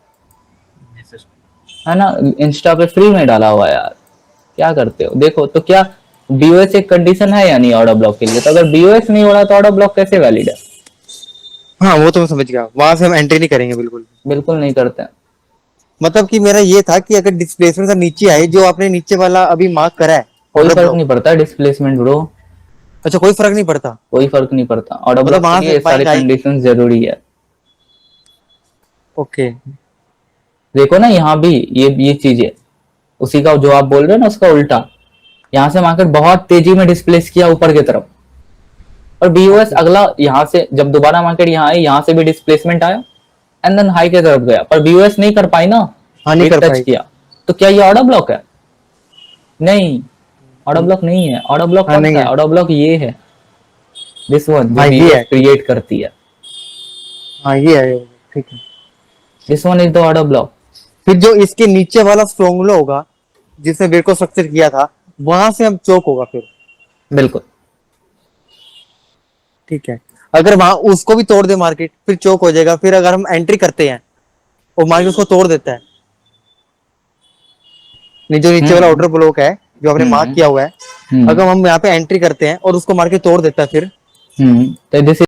है ना, इंस्टा पे फ्री में डाला हुआ है यार, क्या करते हो। देखो तो क्या बीओएस एक कंडीशन है या नहीं ऑर्डर ब्लॉक के लिए? तो अगर बीओएस नहीं हो रहा तो ऑर्डर ब्लॉक कैसे वैलिड है? हाँ, वो तो मैं समझ गया, वहां से हम एंट्री नहीं करेंगे बिल्कुल। बिल्कुल नहीं करते हैं। मतलब कि मेरा ये था कि अगर डिस्प्लेसमेंट का नीचे आए, जो आपने नीचे वाला अभी मार्क करा है, कोई order फर्क block, नहीं पड़ता डिस्प्लेसमेंट ब्रो, अच्छा कोई फर्क नहीं पड़ता। कोई फर्क नहीं पड़ता। ऑर्डर मतलब ब्लॉक के वहां लिए से ये सारी बाइंग आई, कंडीशन जरूरी है। ओके देखो ना यहाँ भी ये चीज है, उसी का जो आप बोल रहे हो ना उसका उल्टा। यहाँ से मार्केट बहुत तेजी में डिस्प्लेस किया ऊपर की तरफ, और बीओएस अगला यहाँ से जब दोबारा मार्केट यहाँ आई, यहाँ से भी डिस्प्लेसमेंट आया एंड देन हाई की तरफ गया, पर बीओएस नहीं कर पाई ना, हाँ, नहीं एक कर टच पाई। किया। तो क्या ये ऑर्डर ब्लॉक है? नहीं, ऑर्डर ब्लॉक नहीं है। ऑर्डर ब्लॉक हाँ, कौन नहीं सा है? है। ऑर्डर ब्लॉक ये है, दिस वन, हाँ, जो ये बीओएस है। क्रिएट करती है, हाँ, ये है, ठीक है। This one is the order block. फिर जो इसके नीचे वाला स्ट्रॉन्ग लो होगा जिसने ब्रेक को स्ट्रक्चर किया था, वहां से हम चोक होगा फिर। बिल्कुल। ठीक है, अगर वहां उसको भी तोड़ दे मार्केट, फिर चोक हो जाएगा। फिर अगर हम एंट्री करते हैं और मार्केट उसको तोड़ देता है, नहीं जो नीचे वाला ऑर्डर ब्लॉक है जो आपने मार्क किया हुआ है, अगर हम यहाँ पे एंट्री करते हैं और उसको मार्केट तोड़ देता है, फिर तो दिस